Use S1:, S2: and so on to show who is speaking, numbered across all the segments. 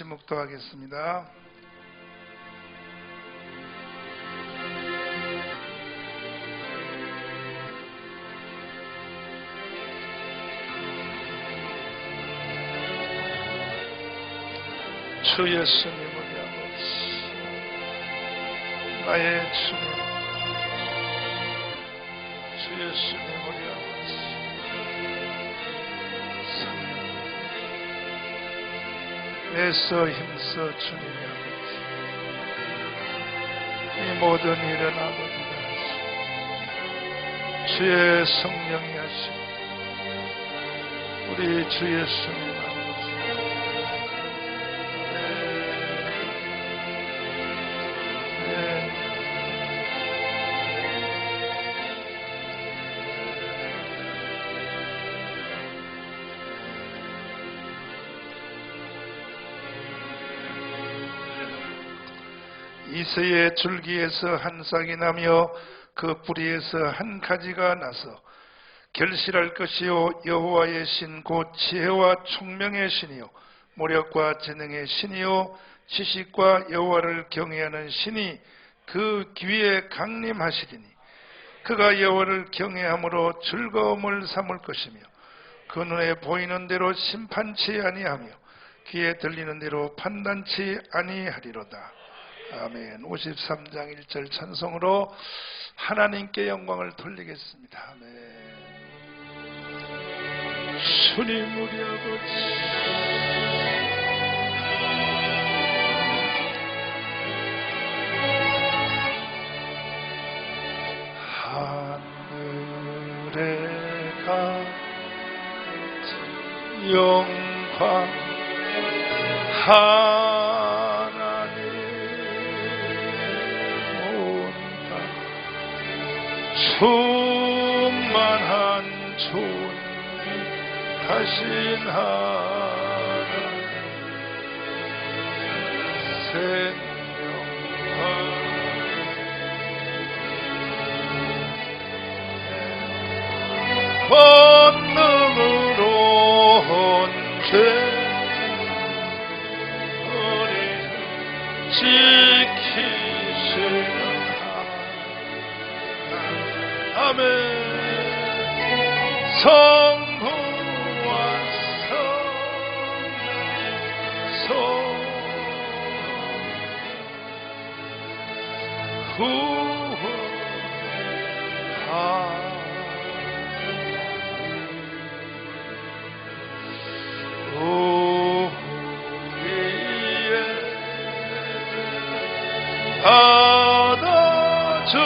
S1: 묵도하겠습니다. 주 예수님 우리 아버지, 나의 주님, 주 예수님 우리 아버지, 애써 힘써 주님의 아버지, 이 모든 일은 아버지가 하시고 주의 성령이 하시고 우리 주 예수님 아버지, 이새의 줄기에서 한 싹이 나며 그 뿌리에서 한 가지가 나서 결실할 것이요 여호와의 신 곧 지혜와 총명의 신이요 모력과 재능의 신이요 지식과 여호와를 경외하는 신이 그 귀에 강림하시리니 그가 여호와를 경외함으로 즐거움을 삼을 것이며 그 눈에 보이는 대로 심판치 아니하며 귀에 들리는 대로 판단치 아니하리로다. 아멘. 53장 1절 찬송으로 하나님께 영광을 돌리겠습니다. 아멘. 주님 우리 아버지, 하늘에 같은 영광 충만한 존귀하신 하나님 생명과 권능으로 언제 우리를 지키시는 아멘. 성부와 성령 우리의 받아주시오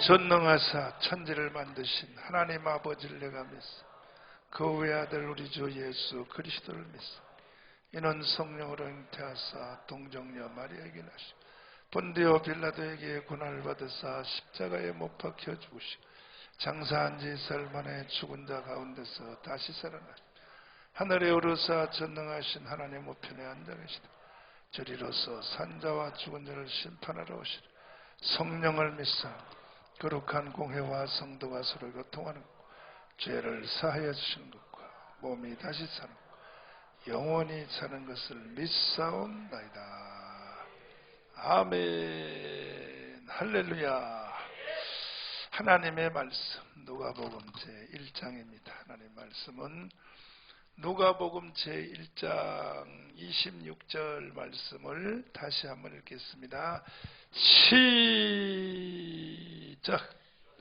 S1: 전능하사 천지를 만드신 하나님 아버지를 내가 믿습니다. 그 외아들 우리 주 예수 그리스도를 믿습니다. 이는 성령으로 잉태하사 동정녀 마리아에게 나시고 본디오 빌라도에게 고난을 받으사 십자가에 못 박혀 죽으시고 장사한 지 사흘 만에 죽은 자 가운데서 다시 살아나시고 하늘에 오르사 전능하신 하나님 우편에 앉아 계시다. 저리로서 산자와 죽은 자를 심판하러 오시라. 성령을 믿사 거룩한 공회와 성도가 서로 교통하는 것, 죄를 사하여 주시는 것과 몸이 다시 사는 것, 영원히 사는 것을 믿사옵나이다. 아멘. 할렐루야. 하나님의 말씀 누가복음 제1장입니다. 하나님의 말씀은 누가복음 제1장 26절 말씀을 다시 한번 읽겠습니다. 시작.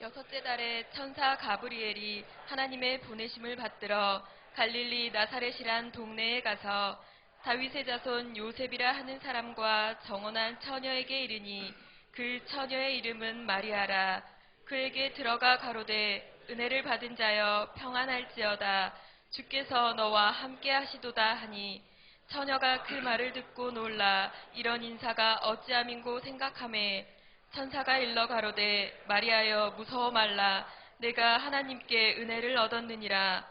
S2: 여섯째 달에 천사 가브리엘이 하나님의 보내심을 받들어 갈릴리 나사렛이란 동네에 가서 다윗의 자손 요셉이라 하는 사람과 정혼한 처녀에게 이르니 그 처녀의 이름은 마리아라. 그에게 들어가 가로되 은혜를 받은 자여 평안할지어다. 주께서 너와 함께 하시도다 하니 처녀가 그 말을 듣고 놀라 이런 인사가 어찌함인고 생각하매 천사가 일러 가로되 마리아여 무서워 말라. 내가 하나님께 은혜를 얻었느니라.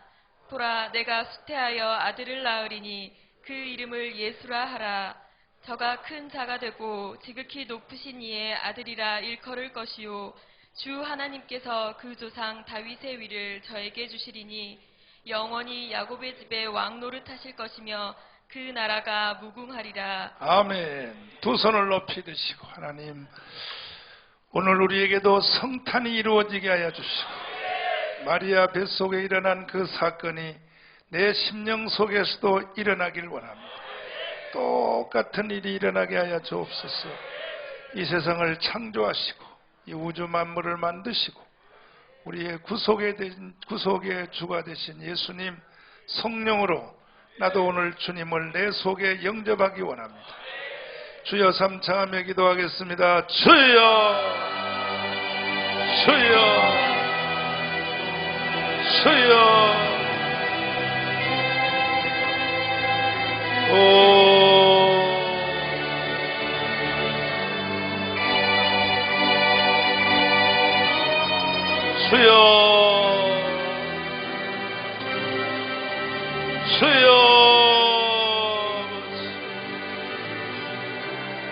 S2: 보라 내가 수태하여 아들을 낳으리니 그 이름을 예수라 하라. 저가 큰 자가 되고 지극히 높으신 이의 아들이라 일컬을 것이요 주 하나님께서 그 조상 다윗의 위를 저에게 주시리니 영원히 야곱의 집에 왕 노릇하실 것이며 그 나라가 무궁하리라.
S1: 아멘. 두 손을 높이 드시고 하나님 오늘 우리에게도 성탄이 이루어지게 하여 주시고 마리아 뱃속에 일어난 그 사건이 내 심령 속에서도 일어나길 원합니다. 똑같은 일이 일어나게 하여 주옵소서. 이 세상을 창조하시고 이 우주 만물을 만드시고 우리의 구속의 주가 되신 예수님 성령으로 나도 오늘 주님을 내 속에 영접하기 원합니다. 주여 삼창하며 기도하겠습니다. 주여 주여 주여 주여 주여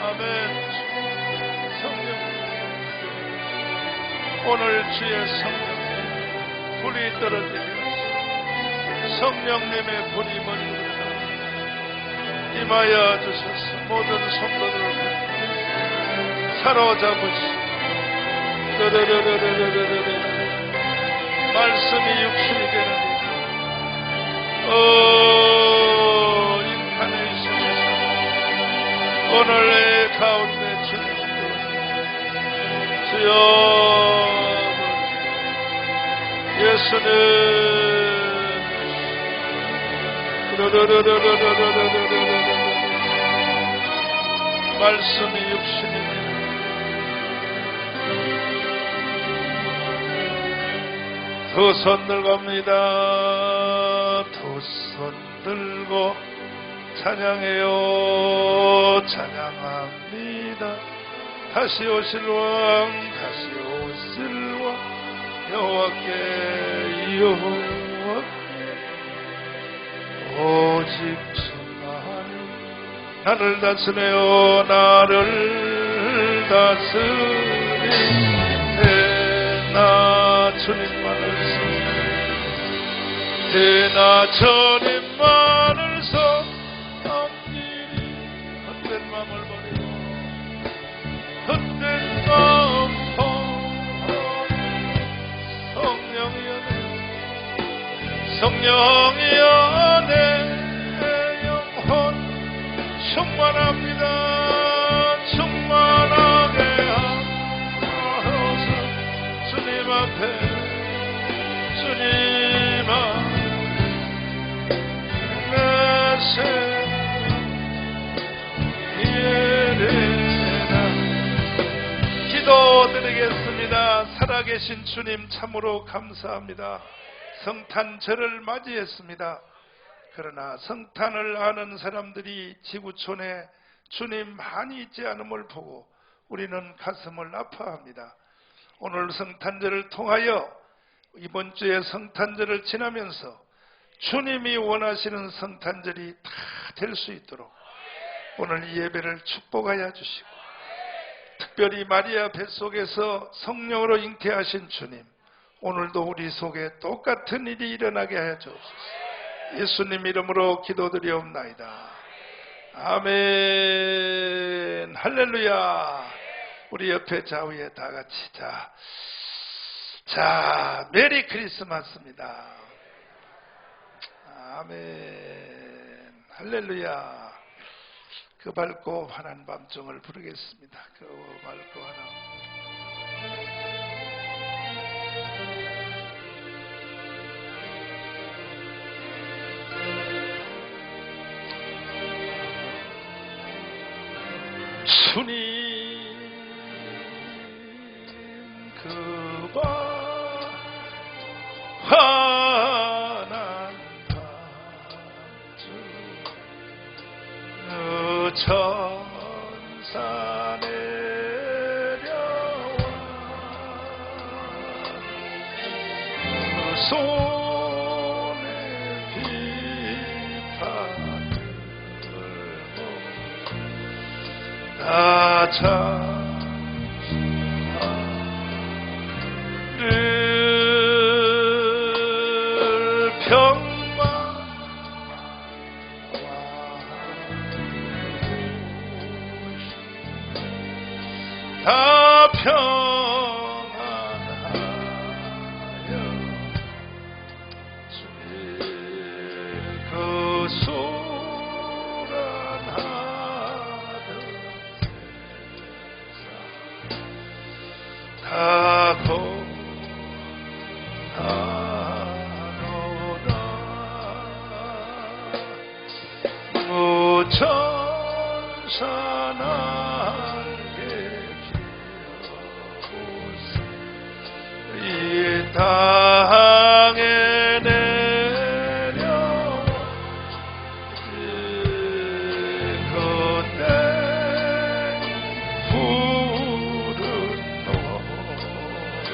S1: 아멘. 성령 오늘 주의 성령 불이 떨어지며 성령님의 불이 머리부터 임하여 주셔서 모든 성도들을 사로잡으시고 말씀이 육신이 되는 인카네이션에서 오늘 내 가운데 주님 주여 예수는 말씀이 육신이 두 손 들고 갑니다. 두 손 들고 찬양해요. 찬양합니다. 다시 오실 왕 다시 오실 왕 여호와께 오직 주만이 나를 다스려요. 나를 다스리네. 나 주님만을 나 주님만을 섬기리. 헛된 마음을 버리고 헛된 마음 성령이여 내 영혼 충만합니다. 충만하게 하소서. 주님 앞에 주님 앞에 내 생애를 기도드리겠습니다. 살아계신 주님 참으로 감사합니다. 성탄절을 맞이했습니다. 그러나 성탄을 아는 사람들이 지구촌에 주님 많이 있지 않음을 보고 우리는 가슴을 아파합니다. 오늘 성탄절을 통하여 이번 주에 성탄절을 지나면서 주님이 원하시는 성탄절이 다 될 수 있도록 오늘 이 예배를 축복하여 주시고 특별히 마리아 뱃속에서 성령으로 잉태하신 주님 오늘도 우리 속에 똑같은 일이 일어나게 하여 주옵소서. 예수님 이름으로 기도드리옵나이다. 아멘. 할렐루야. 우리 옆에 좌우에 다 같이 자 메리 크리스마스입니다. 아멘. 할렐루야. 그 밝고 환한 밤중을 부르겠습니다. 그 밝고 환한 주님 그 환한 밤중 천사 내려와 그 손에 비판을 늘 평화와 다 평안하여 주의 그 소란하던 세상 다 고나노라 무천사 날개 피어보세 이 땅에 내려오지 그때 부른 노래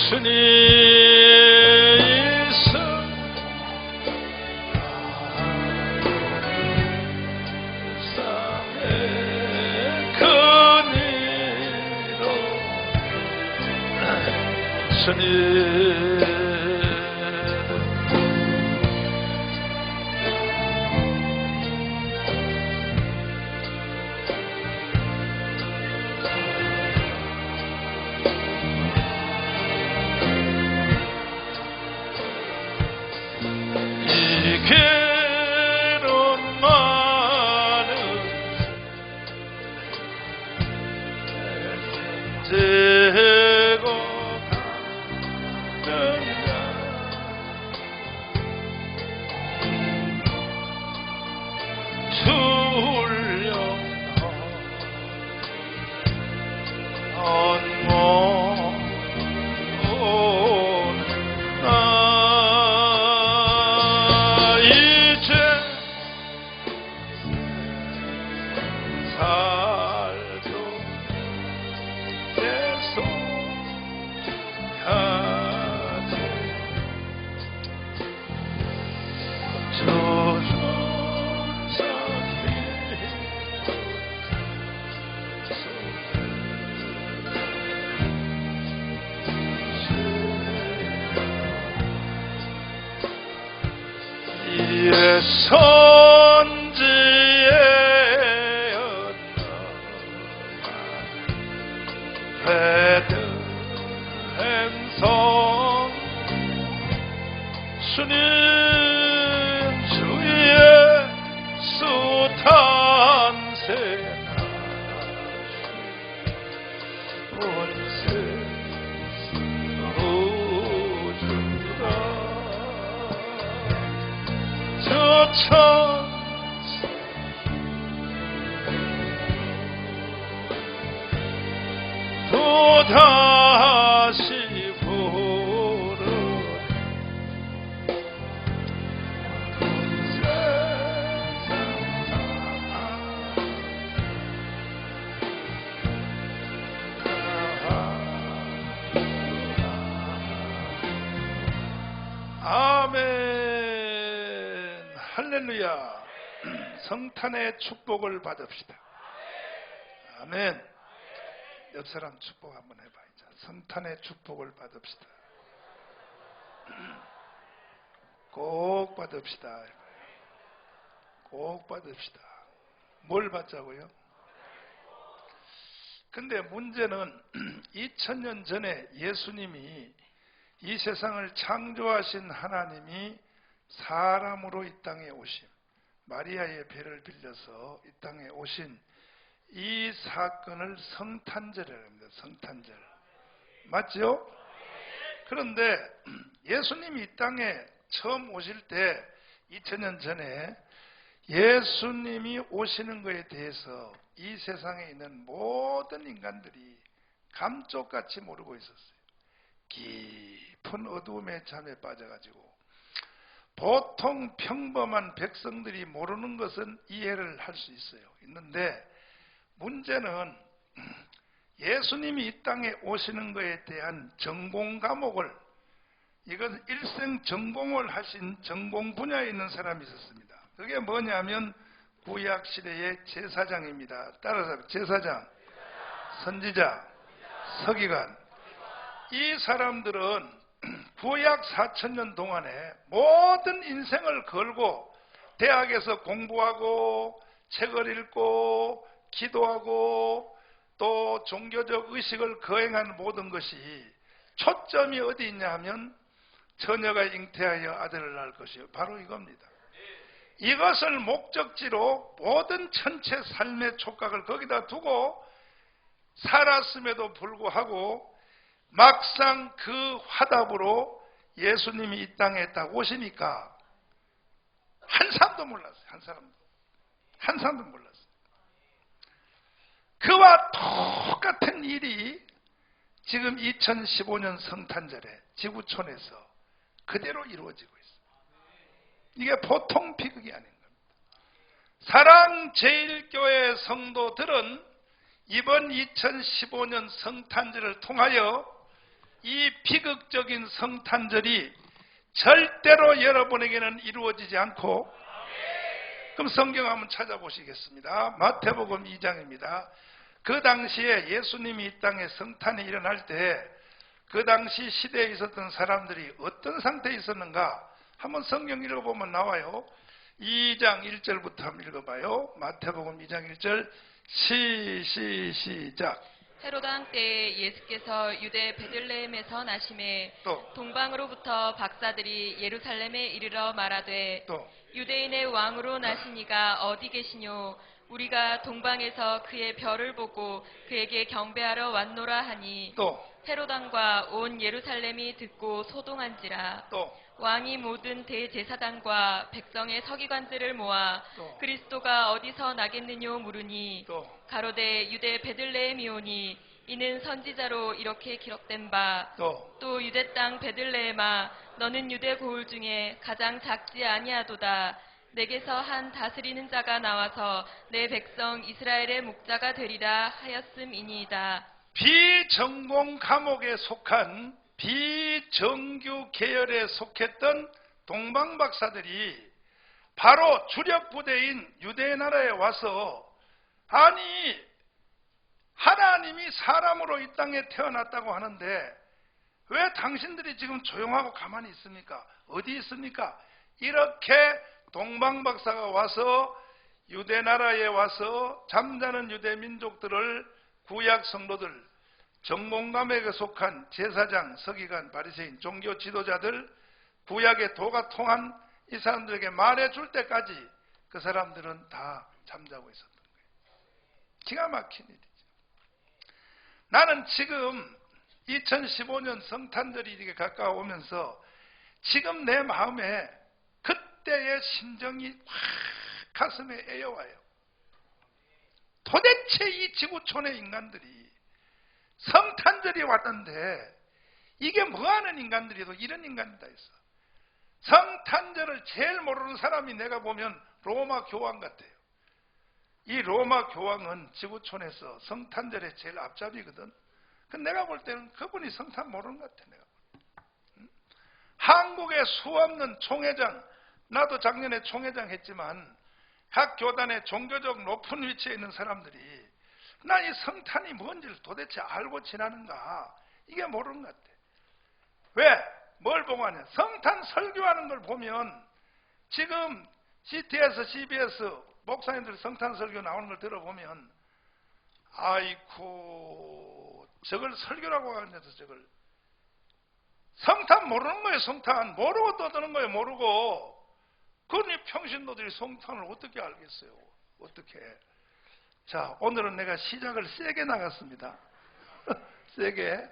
S1: 주님 이게는 많은 제고 선지에 베들레헴성 주님 주의 수 탄생하시 온 세상 우주라 천사 또다시 부르 아멘. 할렐루야. 성탄의 축복을 받읍시다. 아멘. 옆 사람 축복 한번 해봐. 이제 성탄의 축복을 받읍시다. 꼭 받읍시다. 꼭 받읍시다. 뭘 받자고요? 근데 문제는 2000년 전에 예수님이 이 세상을 창조하신 하나님이 사람으로 이 땅에 오심, 마리아의 배를 빌려서 이 땅에 오신 이 사건을 성탄절이라고 합니다. 성탄절. 맞죠? 그런데 예수님이 이 땅에 처음 오실 때 2000년 전에 예수님이 오시는 것에 대해서 이 세상에 있는 모든 인간들이 감쪽같이 모르고 있었어요. 깊은 어두움의 잠에 빠져가지고 보통 평범한 백성들이 모르는 것은 이해를 할 수 있어요. 있는데 문제는 예수님이 이 땅에 오시는 것에 대한 전공 과목을 이건 일생 전공을 하신 전공 분야에 있는 사람이 있었습니다. 그게 뭐냐면 구약 시대의 제사장입니다. 따라서 제사장, 선지자, 서기관. 이 사람들은 구약 4,000년 동안에 모든 인생을 걸고 대학에서 공부하고 책을 읽고 기도하고 또 종교적 의식을 거행하는 모든 것이 초점이 어디 있냐 하면 처녀가 잉태하여 아들을 낳을 것이요. 바로 이겁니다. 이것을 목적지로 모든 전체 삶의 촉각을 거기다 두고 살았음에도 불구하고 막상 그 화답으로 예수님이 이 땅에 딱 오시니까 한 사람도 몰랐어요. 한 사람도 몰랐어요. 그와 똑같은 일이 지금 2015년 성탄절에 지구촌에서 그대로 이루어지고 있어요. 이게 보통 비극이 아닌 겁니다. 사랑제일교회 성도들은 이번 2015년 성탄절을 통하여 이 비극적인 성탄절이 절대로 여러분에게는 이루어지지 않고, 그럼 성경 한번 찾아보시겠습니다. 마태복음 2장입니다. 그 당시에 예수님이 이 땅에 성탄이 일어날 때 그 당시 시대에 있었던 사람들이 어떤 상태에 있었는가 한번 성경 읽어보면 나와요. 2장 1절부터 한번 읽어봐요. 마태복음 2장 1절 시작.
S2: 헤로드 왕 때에 예수께서 유대 베들레헴에서 나심에
S1: 또.
S2: 동방으로부터 박사들이 예루살렘에 이르러 말하되
S1: 또.
S2: 유대인의 왕으로 나신 이가 어디 계시뇨? 우리가 동방에서 그의 별을 보고 그에게 경배하러 왔노라 하니
S1: 또.
S2: 헤로드 왕과 온 예루살렘이 듣고 소동한지라.
S1: 또.
S2: 왕이 모든 대제사장과 백성의 서기관들을 모아
S1: 또.
S2: 그리스도가 어디서 나겠느뇨 물으니
S1: 또.
S2: 가로되 유대 베들레헴이오니 이는 선지자로 이렇게 기록된 바
S1: 또
S2: 유대 땅 베들레헴아 너는 유대 고을 중에 가장 작지 아니하도다. 내게서 한 다스리는 자가 나와서 내 백성 이스라엘의 목자가 되리라 하였음이니이다.
S1: 비전공 과목에 속한 비정규 계열에 속했던 동방박사들이 바로 주력 부대인 유대 나라에 와서 아니 하나님이 사람으로 이 땅에 태어났다고 하는데 왜 당신들이 지금 조용하고 가만히 있습니까? 어디 있습니까? 이렇게 동방박사가 와서 유대 나라에 와서 잠자는 유대 민족들을 구약 성도들, 전공감에 속한 제사장, 서기관, 바리새인, 종교 지도자들, 구약의 도가 통한 이 사람들에게 말해줄 때까지 그 사람들은 다 잠자고 있었던 거예요. 기가 막힌 일이죠. 나는 지금 2015년 성탄절이 이렇게 가까워오면서 지금 내 마음에 그때의 심정이 확 가슴에 애여와요. 도대체 이 지구촌의 인간들이 성탄절이 왔는데 이게 뭐하는 인간들이도 이런 인간이다 했어. 성탄절을 제일 모르는 사람이 내가 보면 로마 교황 같아요. 이 로마 교황은 지구촌에서 성탄절에 제일 앞잡이거든. 내가 볼 때는 그분이 성탄 모르는 것 같아. 내가. 한국의 수없는 총회장, 나도 작년에 총회장 했지만 각 교단의 종교적 높은 위치에 있는 사람들이 나 이 성탄이 뭔지를 도대체 알고 지나는가, 이게 모르는 것 같아. 왜? 뭘 보고 하냐? 성탄 설교하는 걸 보면 지금 CTS, CBS 목사님들 성탄 설교 나오는 걸 들어보면 아이쿠 저걸 설교라고 하면서 저걸 성탄 모르는 거예요. 성탄 모르고 떠드는 거예요. 모르고. 그러니 평신도들이 성탄을 어떻게 알겠어요? 어떻게? 자, 오늘은 내가 시작을 세게 나갔습니다. 세게.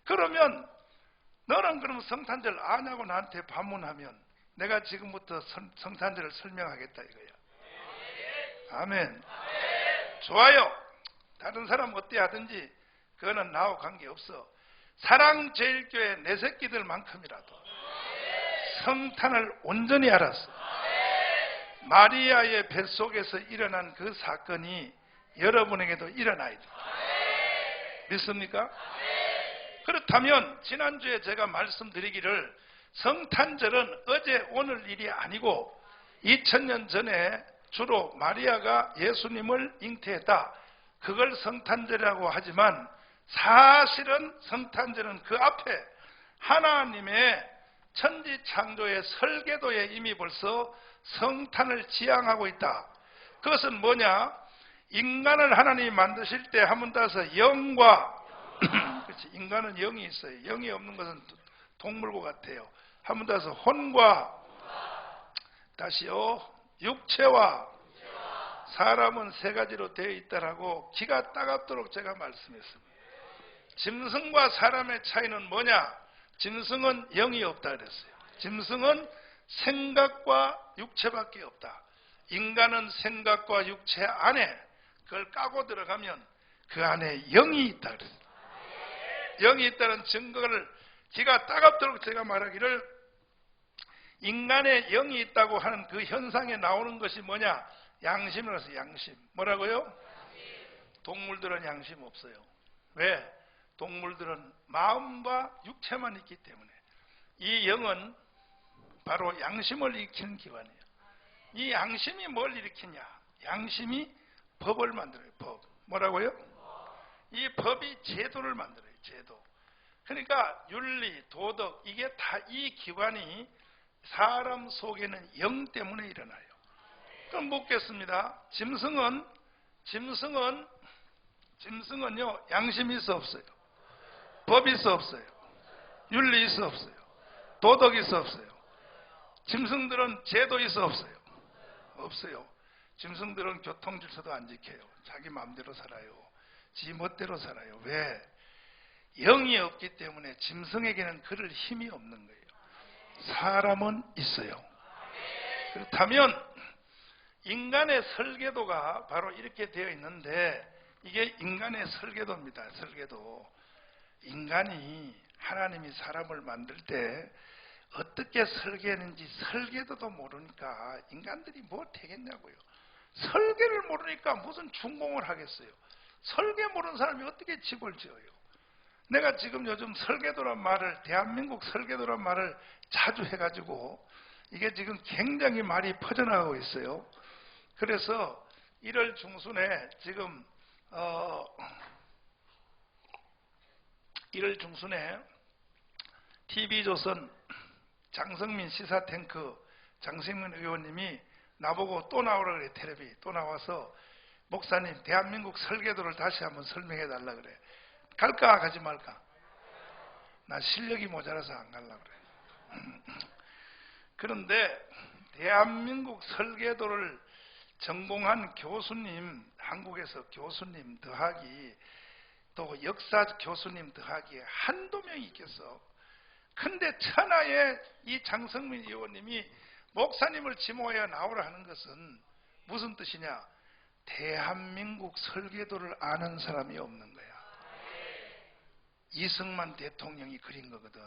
S1: 그러면 너는 그럼 성탄절 아냐고 나한테 반문하면 내가 지금부터 성탄절을 설명하겠다 이거야. 아멘. 좋아요. 다른 사람 어때 하든지 그거는 나하고 관계없어. 사랑제일교회 내 새끼들만큼이라도 성탄을 온전히 알았어. 마리아의 뱃속에서 일어난 그 사건이 여러분에게도 일어나야 돼. 믿습니까? 그렇다면 지난주에 제가 말씀드리기를 성탄절은 어제 오늘 일이 아니고 2000년 전에 주로 마리아가 예수님을 잉태했다. 그걸 성탄절이라고 하지만 사실은 성탄절은 그 앞에 하나님의 천지 창조의 설계도에 이미 벌써 성탄을 지향하고 있다. 그것은 뭐냐? 인간을 하나님이 만드실 때 한 번 따서 영과 그렇지, 인간은 영이 있어요. 영이 없는 것은 동물과 같아요. 한 번 따서 혼과 다시요 육체와 사람은 세 가지로 되어 있다라고 기가 따갑도록 제가 말씀했습니다. 짐승과 사람의 차이는 뭐냐? 짐승은 영이 없다 그랬어요. 짐승은 생각과 육체밖에 없다. 인간은 생각과 육체 안에 그걸 까고 들어가면 그 안에 영이 있다 그랬어요. 영이 있다는 증거를 기가 따갑도록 제가 말하기를, 인간의 영이 있다고 하는 그 현상에 나오는 것이 뭐냐? 양심이라서. 양심. 뭐라고요? 동물들은 양심 없어요. 왜? 동물들은 마음과 육체만 있기 때문에. 이 영은 바로 양심을 일으키는 기관이에요. 이 양심이 뭘 일으키냐? 양심이 법을 만들어요. 법. 뭐라고요? 이 법이 제도를 만들어요. 제도. 그러니까 윤리, 도덕, 이게 다 이 기관이 사람 속에는 영 때문에 일어나요. 그럼 묻겠습니다. 짐승은요, 양심이 있어 없어요? 법이 있어 없어요? 윤리 있어 없어요? 도덕이 있어 없어요? 짐승들은 제도 있어 없어요? 없어요. 짐승들은 교통질서도 안 지켜요. 자기 마음대로 살아요. 지 멋대로 살아요. 왜? 영이 없기 때문에 짐승에게는 그럴 힘이 없는 거예요. 사람은 있어요. 그렇다면 인간의 설계도가 바로 이렇게 되어 있는데, 이게 인간의 설계도입니다. 설계도. 인간이 하나님이 사람을 만들 때 어떻게 설계했는지 설계도도 모르니까 인간들이 뭐 되겠냐고요. 설계를 모르니까 무슨 준공을 하겠어요. 설계 모르는 사람이 어떻게 집을 지어요. 내가 지금 요즘 설계도란 말을, 대한민국 설계도란 말을 자주 해가지고 이게 지금 굉장히 말이 퍼져나가고 있어요. 그래서 1월 중순에 지금 1월 중순에 TV조선 장성민 시사탱크 장성민 의원님이 나보고 또 나오라 그래. 텔레비 또 나와서, 목사님 대한민국 설계도를 다시 한번 설명해 달라 그래. 갈까 가지 말까? 나 실력이 모자라서 안 갈라 그래. 그런데 대한민국 설계도를 전공한 교수님, 한국에서 교수님 더하기 또 역사 교수님 더하기 한두 명이 있겠어. 근데 천하에 이 장성민 의원님이 목사님을 지목하여 나오라 하는 것은 무슨 뜻이냐? 대한민국 설계도를 아는 사람이 없는 거야. 이승만 대통령이 그린 거거든.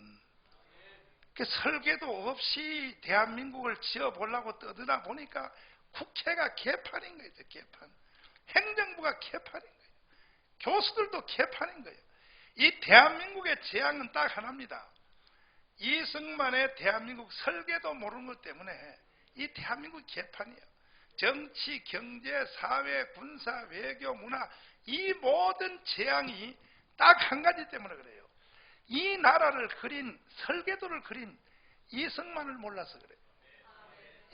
S1: 그 설계도 없이 대한민국을 지어보려고 떠드나 보니까 국회가 개판인 거예요. 개판. 행정부가 개판인 거예요. 교수들도 개판인 거예요. 이 대한민국의 재앙은 딱 하나입니다. 이승만의 대한민국 설계도 모르는 것 때문에 이 대한민국 개판이에요. 정치, 경제, 사회, 군사, 외교, 문화, 이 모든 재앙이 딱 한 가지 때문에 그래요. 이 나라를 그린, 설계도를 그린 이승만을 몰라서 그래요.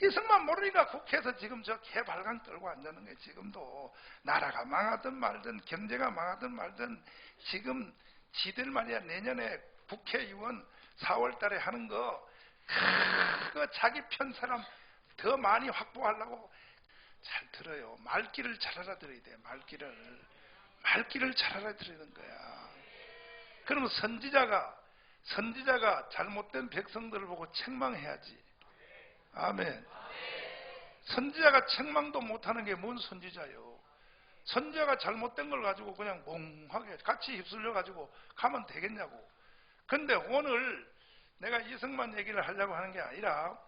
S1: 이승만 모르니까 국회에서 지금 저 개발강 떨고 앉는 거예요. 지금도 나라가 망하든 말든 경제가 망하든 말든 지금 지들 말이야, 내년에 국회의원 4월 달에 하는 거, 그 자기 편 사람 더 많이 확보하려고. 잘 들어요. 말귀를 잘 알아들어야 돼. 말귀를 잘 알아들어야 거야. 그러면 선지자가 잘못된 백성들을 보고 책망해야지. 아멘. 선지자가 책망도 못하는 게 뭔 선지자요? 선지자가 잘못된 걸 가지고 그냥 멍하게 같이 휩쓸려 가지고 가면 되겠냐고. 근데 오늘 내가 이승만 얘기를 하려고 하는 게 아니라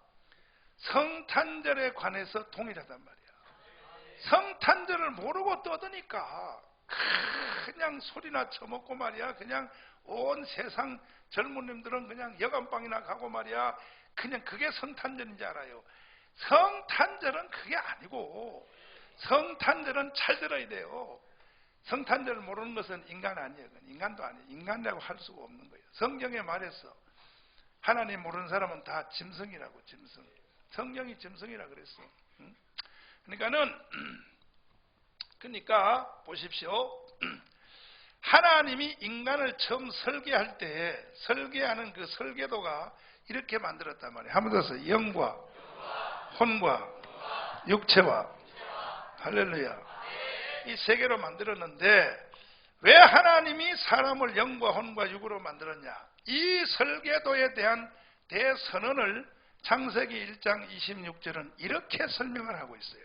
S1: 성탄절에 관해서 동일하단 말이야. 성탄절을 모르고 떠드니까 그냥 소리나 쳐먹고 말이야. 그냥 온 세상 젊은님들은 그냥 여간방이나 가고 말이야. 그냥 그게 성탄절인 줄 알아요. 성탄절은 그게 아니고 성탄절은 잘 들어야 돼요. 성탄절을 모르는 것은 인간 아니에요. 인간도 아니에요. 인간이라고 할 수가 없는 거예요. 성경에 말했어. 하나님 모르는 사람은 다 짐승이라고. 짐승. 성경이 짐승이라 그랬어. 그러니까 보십시오. 하나님이 인간을 처음 설계할 때 설계하는 그 설계도가 이렇게 만들었단 말이에요. 한 번 더 써. 영과 혼과 육체와 할렐루야. 이 세 개로 만들었는데 왜 하나님이 사람을 영과 혼과 육으로 만들었냐? 이 설계도에 대한 대선언을 창세기 1장 26절은 이렇게 설명을 하고 있어요.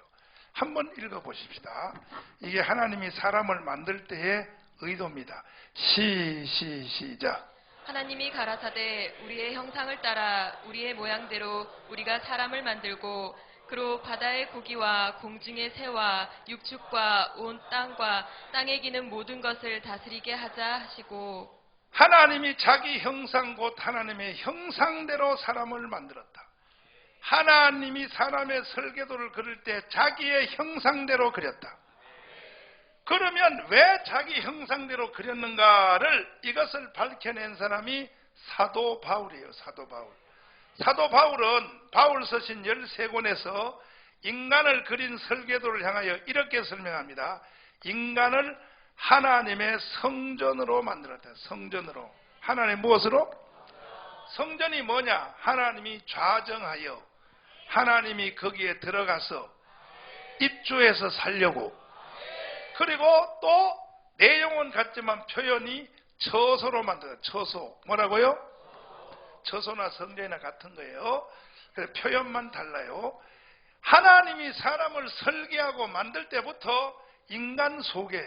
S1: 한번 읽어보십시다. 이게 하나님이 사람을 만들 때의 의도입니다. 시작.
S2: 하나님이 가라사대 우리의 형상을 따라 우리의 모양대로 우리가 사람을 만들고 그로 바다의 고기와 공중의 새와 육축과 온 땅과 땅에 기는 모든 것을 다스리게 하자 하시고
S1: 하나님이 자기 형상 곧 하나님의 형상대로 사람을 만들었다. 하나님이 사람의 설계도를 그릴 때 자기의 형상대로 그렸다. 그러면 왜 자기 형상대로 그렸는가를 이것을 밝혀낸 사람이 사도 바울이에요. 사도 바울. 사도 바울은 바울서신 13권에서 인간을 그린 설계도를 향하여 이렇게 설명합니다. 인간을 하나님의 성전으로 만들었다. 성전으로. 하나님 무엇으로? 성전이 뭐냐? 하나님이 좌정하여 하나님이 거기에 들어가서 입주해서 살려고. 그리고 또 내용은 같지만 표현이 처소로 만들어요. 처소. 뭐라고요? 처소나 성전이나 같은 거예요. 그래서 표현만 달라요. 하나님이 사람을 설계하고 만들 때부터 인간 속에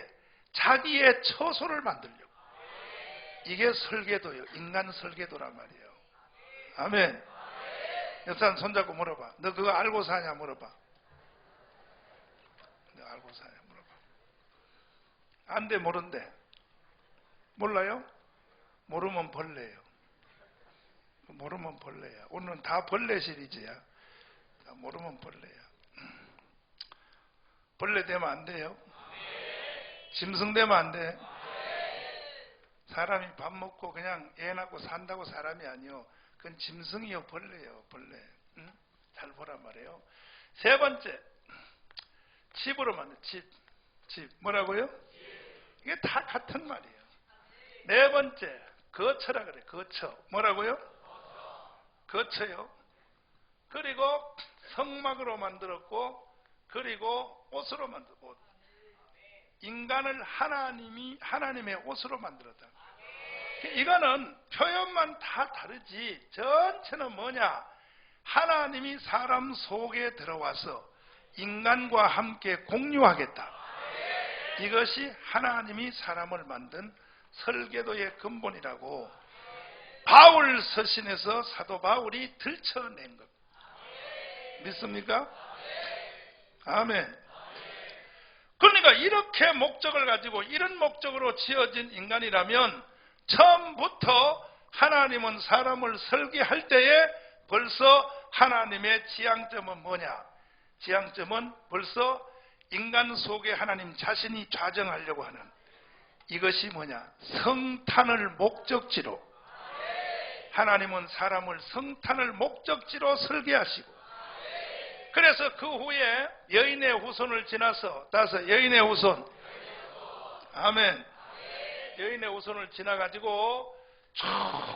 S1: 자기의 처소를 만들려고. 이게 설계도예요. 인간 설계도란 말이에요. 아멘. 여사람 손잡고 물어봐. 너 그거 알고 사냐 물어봐. 너 알고 사냐 물어봐. 안 돼 모른대. 몰라요? 모르면 벌레예요. 모르면 벌레야. 오늘은 다 벌레 시리즈야. 모르면 벌레야. 벌레 되면 안 돼요. 짐승 되면 안 돼. 사람이 밥 먹고 그냥 애 낳고 산다고 사람이 아니요. 그건 짐승이요 벌레요. 벌레. 응? 잘 보란 말이에요. 세 번째, 집으로 만든 집. 뭐라고요? 이게 다 같은 말이에요. 네 번째, 거처라 그래. 거처. 뭐라고요? 거처요. 그리고 성막으로 만들었고, 그리고 옷으로 만들었고, 인간을 하나님의 옷으로 만들었다. 이거는 표현만 다 다르지 전체는 뭐냐? 하나님이 사람 속에 들어와서 인간과 함께 공유하겠다. 이것이 하나님이 사람을 만든 설계도의 근본이라고 바울 서신에서 사도 바울이 들춰낸 것. 믿습니까? 아멘. 그러니까 이렇게 목적을 가지고 이런 목적으로 지어진 인간이라면 처음부터 하나님은 사람을 설계할 때에 벌써 하나님의 지향점은 뭐냐? 지향점은 벌써 인간 속에 하나님 자신이 좌정하려고 하는 이것이 뭐냐? 성탄을 목적지로 하나님은 사람을 성탄을 목적지로 설계하시고 그래서 그 후에 여인의 후손을 지나서 여인의 후손 아멘. 여인의 후손을 지나가지고 쭉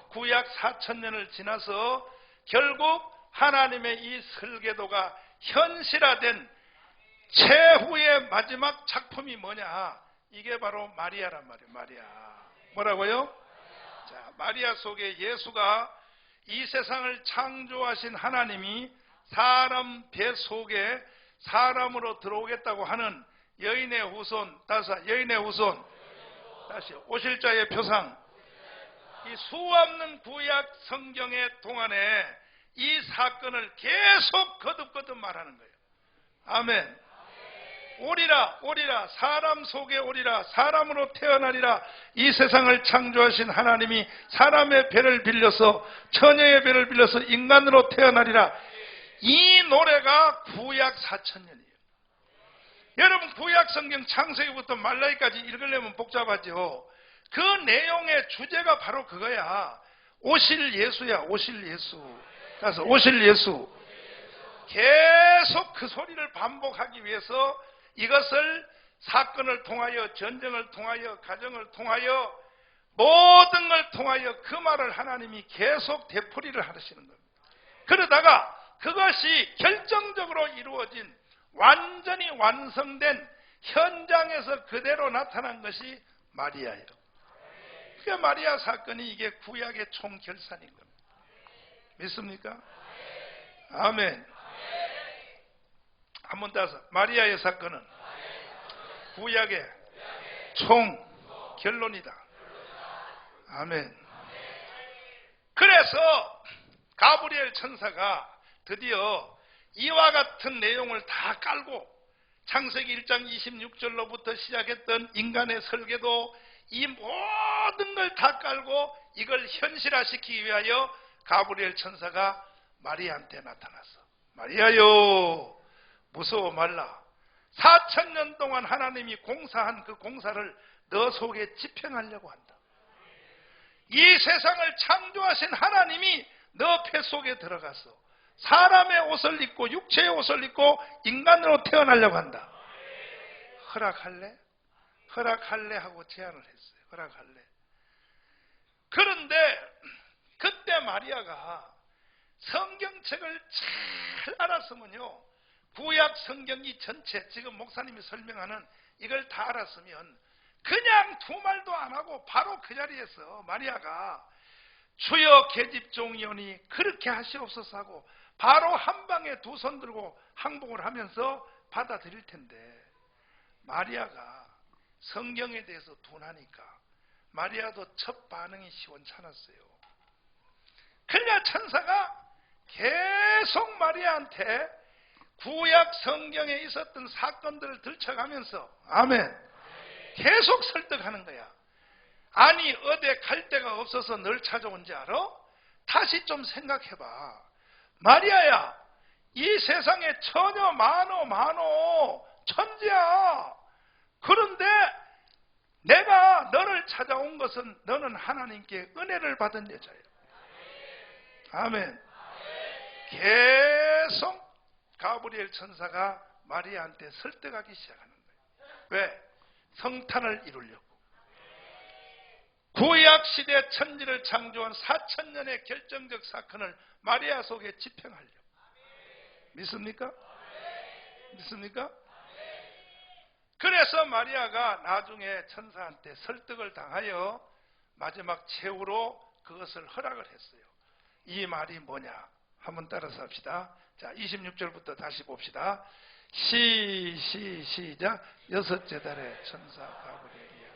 S1: 구약 4000년을 지나서 결국 하나님의 이 설계도가 현실화된 최후의 마지막 작품이 뭐냐? 이게 바로 마리아란 말이에요. 마리아. 뭐라고요? 자, 마리아 속에 예수가 이 세상을 창조하신 하나님이 사람 배 속에 사람으로 들어오겠다고 하는 여인의 후손, 여인의 후손, 다시 오실자의 표상, 이 수없는 구약 성경의 동안에 이 사건을 계속 거듭거듭 말하는 거예요. 아멘. 오리라 사람 속에 오리라 사람으로 태어나리라. 이 세상을 창조하신 하나님이 사람의 배를 빌려서 처녀의 배를 빌려서 인간으로 태어나리라. 이 노래가 구약 4000년이에요. 여러분 구약 성경 창세기부터 말라기까지 읽으려면 복잡하죠. 그 내용의 주제가 바로 그거야. 오실 예수야. 오실 예수. 그래서 오실 예수. 계속 그 소리를 반복하기 위해서 이것을 사건을 통하여 전쟁을 통하여 가정을 통하여 모든 걸 통하여 그 말을 하나님이 계속 되풀이를 하시는 겁니다. 그러다가 그것이 결정적으로 이루어진 완전히 완성된 현장에서 그대로 나타난 것이 마리아예요. 그게 마리아 사건이 이게 구약의 총결산인 겁니다. 믿습니까? 아멘. 한 번 따서 마리아의 사건은 구약의 총결론이다. 아멘. 그래서 가브리엘 천사가 드디어 이와 같은 내용을 다 깔고 창세기 1장 26절로부터 시작했던 인간의 설계도 이 모든 걸 다 깔고 이걸 현실화시키기 위하여 가브리엘 천사가 마리아한테 나타났어. 마리아요, 무서워 말라. 4000년 동안 하나님이 공사한 그 공사를 너 속에 집행하려고 한다. 이 세상을 창조하신 하나님이 너 폐 속에 들어가서 사람의 옷을 입고 육체의 옷을 입고 인간으로 태어나려고 한다. 허락할래? 허락할래? 하고 제안을 했어요. 허락할래? 그런데 그때 마리아가 성경책을 잘 알았으면요, 구약 성경이 전체 지금 목사님이 설명하는 이걸 다 알았으면 그냥 두 말도 안 하고 바로 그 자리에서 마리아가 주여 계집종이오니 그렇게 하시옵소서 하고 바로 한 방에 두 손 들고 항복을 하면서 받아들일 텐데, 마리아가 성경에 대해서 둔하니까 마리아도 첫 반응이 시원찮았어요. 그러니까 천사가 계속 마리아한테 구약 성경에 있었던 사건들을 들춰가면서 아멘, 계속 설득하는 거야. 아니 어디 갈 데가 없어서 널 찾아온지 알아? 다시 좀 생각해봐. 마리아야, 이 세상에 처녀 많어 천지야. 그런데 내가 너를 찾아온 것은 너는 하나님께 은혜를 받은 여자야. 아멘. 계속 가브리엘 천사가 마리아한테 설득하기 시작하는 거예요. 왜? 성탄을 이루려고. 구약 시대 천지를 창조한 4000년의 결정적 사건을 마리아 속에 집행하려고. 믿습니까? 믿습니까? 그래서 마리아가 나중에 천사한테 설득을 당하여 마지막 최후로 그것을 허락을 했어요. 이 말이 뭐냐? 한번 따라서 합시다. 자, 26절부터 다시 봅시다. 시작. 여섯째 달에 천사 가브리엘이야.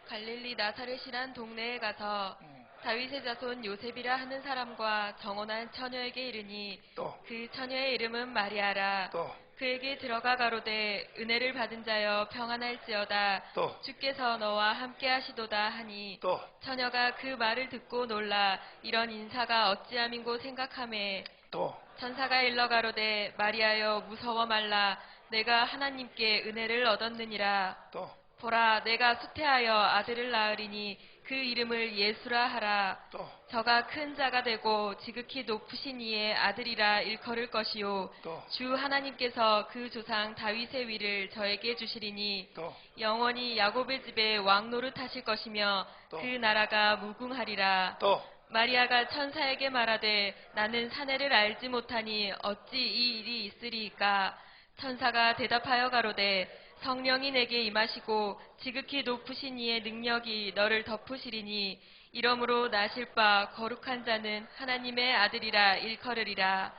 S2: 갈릴리 나사렛이란 동네에 가서 다윗의 자손 요셉이라 하는 사람과 정혼한 처녀에게 이르니
S1: 또.
S2: 그 처녀의 이름은 마리아라.
S1: 또.
S2: 그에게 들어가 가로되 은혜를 받은 자여 평안할지어다.
S1: 또.
S2: 주께서 너와 함께 하시도다 하니
S1: 또.
S2: 처녀가 그 말을 듣고 놀라 이런 인사가 어찌함인고 생각하매
S1: 또.
S2: 천사가 일러 가로되 마리아여 무서워 말라. 내가 하나님께 은혜를 얻었느니라.
S1: 또.
S2: 보라 내가 수태하여 아들을 낳으리니 그 이름을 예수라 하라.
S1: 또.
S2: 저가 큰 자가 되고 지극히 높으신 이의 아들이라 일컬을 것이요.
S1: 또.
S2: 주 하나님께서 그 조상 다윗의 위를 저에게 주시리니
S1: 또.
S2: 영원히 야곱의 집에 왕 노릇하실 것이며
S1: 또.
S2: 그 나라가 무궁하리라.
S1: 또.
S2: 마리아가 천사에게 말하되 나는 사내를 알지 못하니 어찌 이 일이 있으리이까. 천사가 대답하여 가로되 성령이 내게 임하시고 지극히 높으신 이의 능력이 너를 덮으시리니 이러므로 나실 바 거룩한 자는 하나님의 아들이라 일컬으리라.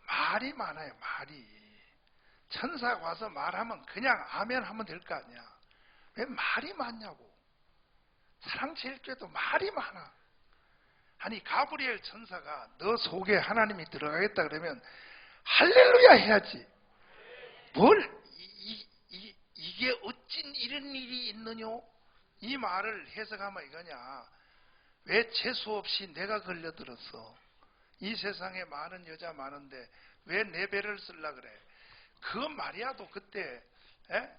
S1: 말이 많아요. 말이. 천사가 와서 말하면 그냥 아멘 하면 될 거 아니야. 왜 말이 많냐고. 사랑제일교회도 말이 많아. 아니 가브리엘 천사가 너 속에 하나님이 들어가겠다 그러면 할렐루야 해야지. 이게 어찐 이런 일이 있느냐? 이 말을 해석하면 이거냐? 왜 재수없이 내가 걸려들었어? 이 세상에 많은 여자 많은데 왜 내 배를 쓸라 그래? 그 마리아도 그때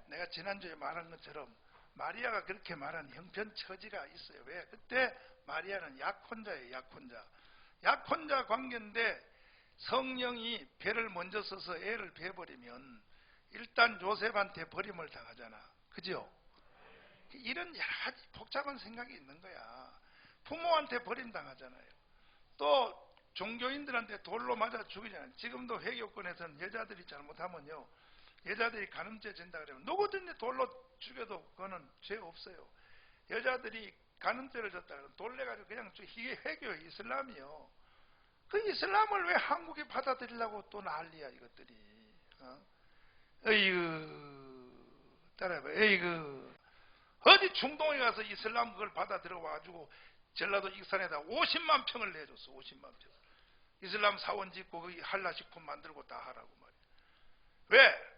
S1: 내가 지난주에 말한 것처럼 마리아가 그렇게 말한 형편처지가 있어요. 왜? 그때 마리아는 약혼자예요. 약혼자 관계인데 성령이 배를 먼저 써서 애를 베버리면 일단 요셉한테 버림을 당하잖아. 그죠? 이런 여러 가지 복잡한 생각이 있는 거야. 부모한테 버림당하잖아요. 또 종교인들한테 돌로 맞아 죽이잖아요. 지금도 회교권에서는 여자들이 잘못하면요, 여자들이 간음죄 진다 그러면 누구든지 돌로 죽여도 그거는 죄 없어요. 여자들이 간음죄를 졌다 그러면 돌 내가지고 그냥 이게 회교예요. 이슬람이요. 그 이슬람을 왜 한국이 받아들이려고 또 난리야 이것들이. 에이그 따라해봐. 에이그 어디 중동에 가서 이슬람 그걸 받아들여 와가지고 전라도 익산에다 50만 평을 내줬어. 50만 평. 이슬람 사원 짓고 거기 한라식품 만들고 다 하라고 말이야. 왜?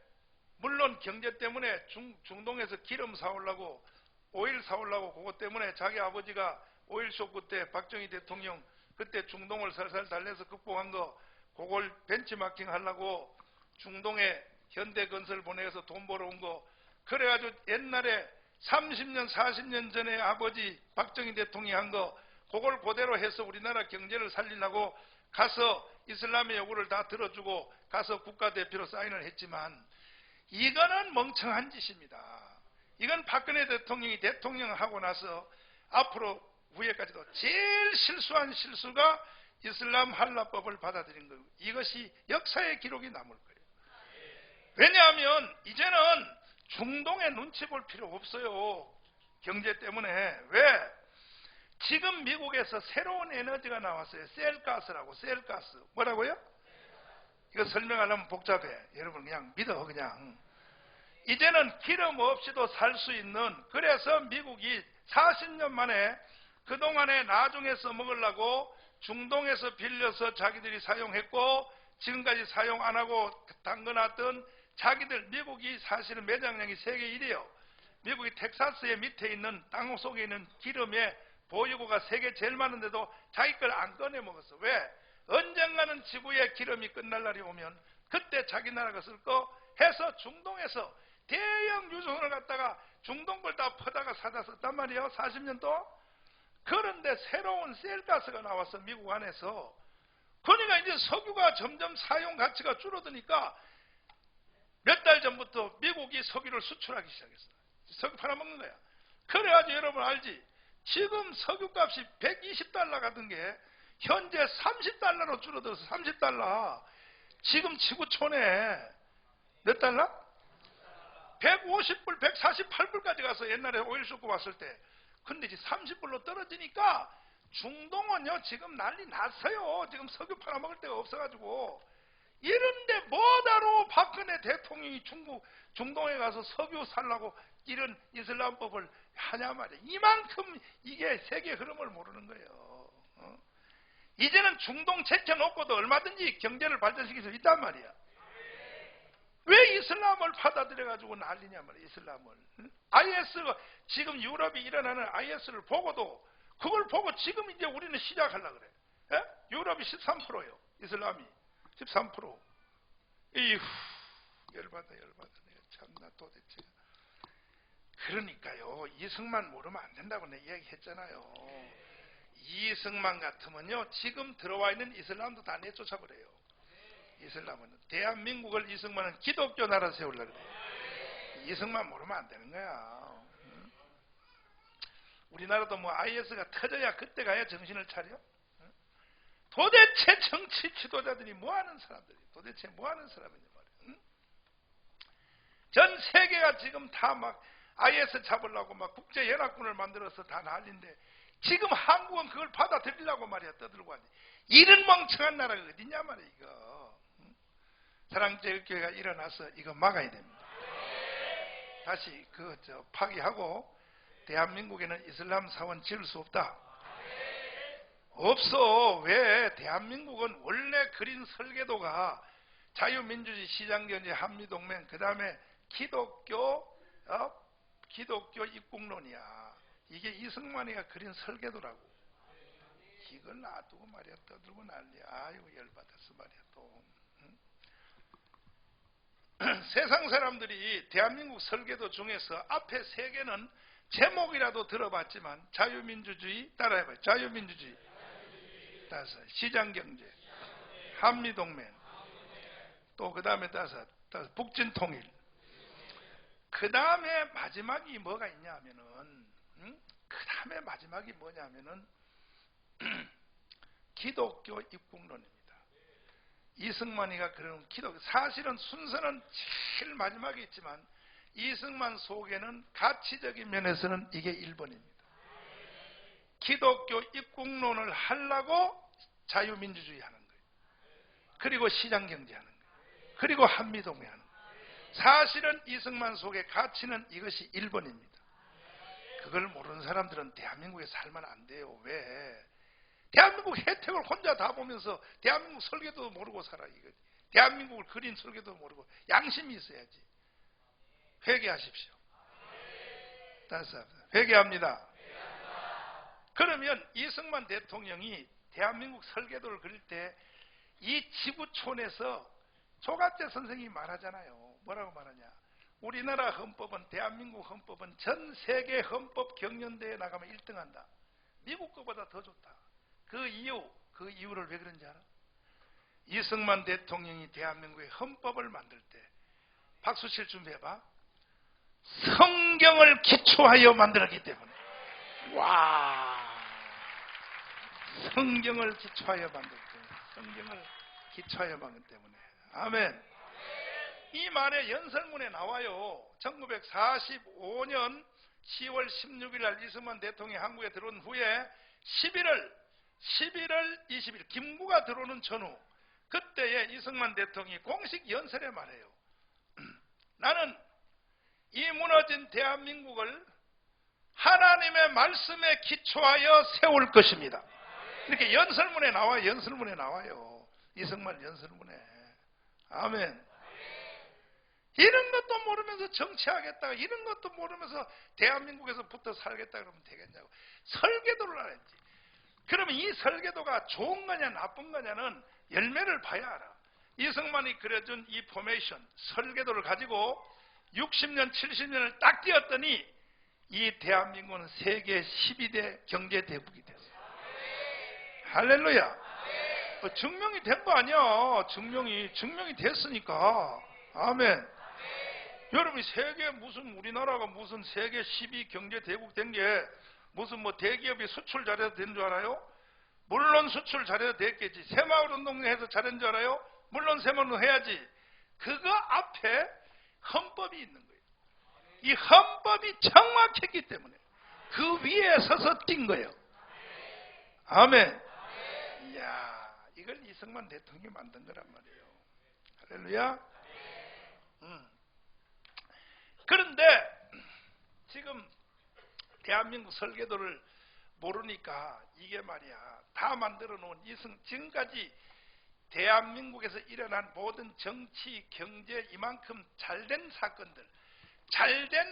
S1: 물론 경제 때문에 중동에서 기름 사오려고 오일 사오려고 그것 때문에 자기 아버지가 오일 쇼크 때 박정희 대통령 그때 중동을 살살 달래서 극복한 거 그걸 벤치마킹 하려고 중동에 현대건설 보내서 돈 벌어온 거 그래가지고 옛날에 30년 40년 전에 아버지 박정희 대통령이 한 거 그걸 그대로 해서 우리나라 경제를 살리려고 가서 이슬람의 요구를 다 들어주고 가서 국가대표로 사인을 했지만 이거는 멍청한 짓입니다. 이건 박근혜 대통령이 대통령하고 나서 앞으로 후에까지도 제일 실수한 실수가 이슬람 할라법을 받아들인 거예요. 이것이 역사의 기록이 남을 거예요. 왜냐하면 이제는 중동에 눈치 볼 필요 없어요. 경제 때문에. 왜? 지금 미국에서 새로운 에너지가 나왔어요. 셀가스라고. 셀가스. 뭐라고요? 이거 설명하려면 복잡해. 여러분 그냥 믿어 그냥. 이제는 기름 없이도 살 수 있는, 그래서 미국이 40년 만에 그동안에 나중에 써먹으려고 중동에서 빌려서 자기들이 사용했고 지금까지 사용 안 하고 담궈놨던 자기들, 미국이 사실은 매장량이 세계 1위에요. 미국이 텍사스의 밑에 있는 땅 속에 있는 기름의 보유고가 세계 제일 많은데도 자기 걸 안 꺼내 먹었어. 왜? 언젠가는 지구의 기름이 끝날 날이 오면 그때 자기 나라 것을 거 해서 중동에서 대형 유조선을 갖다가 중동 걸 다 퍼다가 사다 썼단 말이에요. 40년 동안. 그런데 새로운 셀가스가 나와서 미국 안에서, 그러니까 이제 석유가 점점 사용 가치가 줄어드니까 몇 달 전부터 미국이 석유를 수출하기 시작했어요. 석유 팔아먹는 거야. 그래가지고 여러분 알지? 지금 석유값이 120달러 가던 게 현재 30달러로 줄어들어서 30달러. 지금 지구촌에 몇 달러? 150불, 148불까지 가서 옛날에 오일 쇼크 왔을 때. 근데 이제 30불로 떨어지니까 중동은요 지금 난리 났어요. 지금 석유 팔아먹을 데가 없어가지고. 이런데 뭐다로 박근혜 대통령이 중동에 가서 석유 살라고 이런 이슬람법을 하냐 말이야. 이만큼 이게 세계 흐름을 모르는 거예요. 이제는 중동 제쳐놓고도 얼마든지 경제를 발전시킬 수 있단 말이야. 왜 이슬람을 받아들여가지고 난리냐 말이야. 이슬람을. IS가 지금 유럽이 일어나는 IS를 보고도 그걸 보고 지금 이제 우리는 시작하려고 그래. 예? 유럽이 13%예요. 이슬람이 13%. 이후 열받아. 내가 참나 도대체. 그러니까요. 이승만 모르면 안 된다고 내가 이야기했잖아요. 이승만 같으면요 지금 들어와 있는 이슬람도 다 내쫓아버려요. 이슬람은. 대한민국을 이승만은 기독교 나라 세우려고 그래요. 이승만 모르면 안 되는 거야. 우리나라도 뭐 IS가 터져야 그때 가야 정신을 차려? 도대체 정치 지도자들이 뭐하는 사람들이 도대체 뭐하는 사람이냐 말이야. 전 세계가 지금 다 막 IS 잡으려고 막 국제연합군을 만들어서 다 난리인데 지금 한국은 그걸 받아들이려고 말이야. 떠들고 하니 이런 멍청한 나라가 어디냐 말이야. 이거 사랑제일교회가 일어나서 이거 막아야 됩니다. 다시 파기하고 대한민국에는 이슬람 사원 지을 수 없다. 없어. 왜? 대한민국은 원래 그린 설계도가 자유민주주의, 시장경제, 한미동맹, 그 다음에 기독교 입국론이야. 이게 이승만이가 그린 설계도라고. 이걸 놔두고 말이야 떠들고 난리야. 아이고 열받았어 말이야 또. 세상 사람들이 대한민국 설계도 중에서 앞에 세 개는 제목이라도 들어봤지만 자유민주주의 따라해봐요. 자유민주주의, 다섯 시장경제, 한미동맹, 또 그 다음에 다섯 북진통일. 그 다음에 마지막이 뭐가 있냐면은 그 다음에 마지막이 뭐냐면은 기독교 입국론입니다. 이승만이가 그런 기독교, 사실은 순서는 제일 마지막에 있지만 이승만 속에는 가치적인 면에서는 이게 1번입니다. 기독교 입국론을 하려고 자유민주주의 하는 거예요. 그리고 시장경제 하는 거예요. 그리고 한미동맹 하는 거예요. 사실은 이승만 속의 가치는 이것이 1번입니다. 그걸 모르는 사람들은 대한민국에 살면 안 돼요. 왜? 대한민국 혜택을 혼자 다 보면서 대한민국 설계도도 모르고 살아. 이거. 대한민국을 그린 설계도도 모르고 양심이 있어야지. 회개하십시오. 다섯, 회개합니다. 그러면 이승만 대통령이 대한민국 설계도를 그릴 때 이 지구촌에서 조갑재 선생님이 말하잖아요. 뭐라고 말하냐? 우리나라 헌법은, 대한민국 헌법은 전 세계 헌법 경연대회에 나가면 1등한다. 미국 거보다 더 좋다. 그 이유를 왜 그런지 알아? 이승만 대통령이 대한민국의 헌법을 만들 때, 박수 칠 준비해봐. 성경을 기초하여 만들었기 때문에. 와, 성경을 기초하여 만들었기 때문에. 성경을 기초하여 만들기 때문에. 아멘. 이 말에 연설문에 나와요. 1945년 10월 16일 날 이승만 대통령이 한국에 들어온 후에 11월 20일 김구가 들어오는 전후, 그때에 이승만 대통령이 공식 연설에 말해요. 나는 이 무너진 대한민국을 하나님의 말씀에 기초하여 세울 것입니다. 이렇게 연설문에 나와요. 연설문에 나와요. 이승만 연설문에. 아멘. 이런 것도 모르면서 정치하겠다, 이런 것도 모르면서 대한민국에서 붙어 살겠다 그러면 되겠냐고. 설계도를 알아야지. 그러면 이 설계도가 좋은 거냐 나쁜 거냐는 열매를 봐야 알아. 이승만이 그려준 이 포메이션, 설계도를 가지고 60년, 70년을 딱 뛰었더니 이 대한민국은 세계 12대 경제대국이 됐어요. 할렐루야. 증명이 된 거 아니야. 증명이 됐으니까. 아멘. 여러분이 세계 무슨, 우리나라가 무슨 세계 12 경제대국 된 게 무슨 뭐 대기업이 수출 잘해서 된 줄 알아요? 물론 수출 잘해서 됐겠지. 새마을운동해서 잘한 줄 알아요? 물론 새마을운동 해야지. 그거 앞에 헌법이 있는 거예요. 이 헌법이 정확했기 때문에 그 위에 서서 뛴 거예요. 아멘. 이야, 이걸 이승만 대통령이 만든 거란 말이에요. 할렐루야. 그런데 지금 대한민국 설계도를 모르니까 이게 말이야, 다 만들어 놓은 지금까지 대한민국에서 일어난 모든 정치, 경제, 이만큼 잘된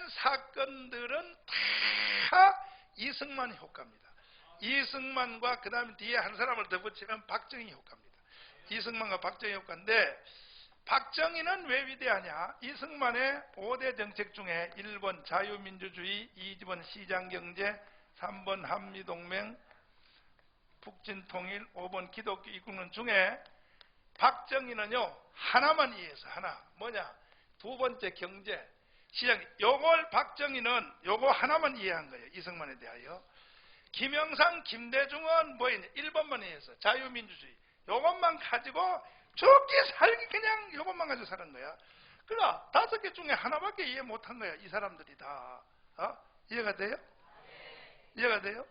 S1: 사건들은 다 이승만 효과입니다. 이승만과 그 다음에 뒤에 한 사람을 더 붙이면 박정희 효과입니다. 이승만과 박정희 효과인데, 박정희는 왜 위대하냐? 이승만의 5대 정책 중에 1번 자유민주주의, 2번 시장경제, 3번 한미동맹, 북진통일, 5번 기독교 입국론 중에 박정희는요 하나만 이해해서, 하나 뭐냐? 두 번째 경제, 시장. 요걸 박정희는 요거 하나만 이해한 거예요. 이승만에 대하여. 김영삼, 김대중은 뭐 있냐? 1번만 이해해서 자유민주주의. 요것만 가지고 좋게 살기, 그냥 요것만 가지고 사는 거야. 그러나 5개 중에 하나밖에 이해 못한 거야. 이 사람들이 다. 이해가 돼요? 이해가 돼요?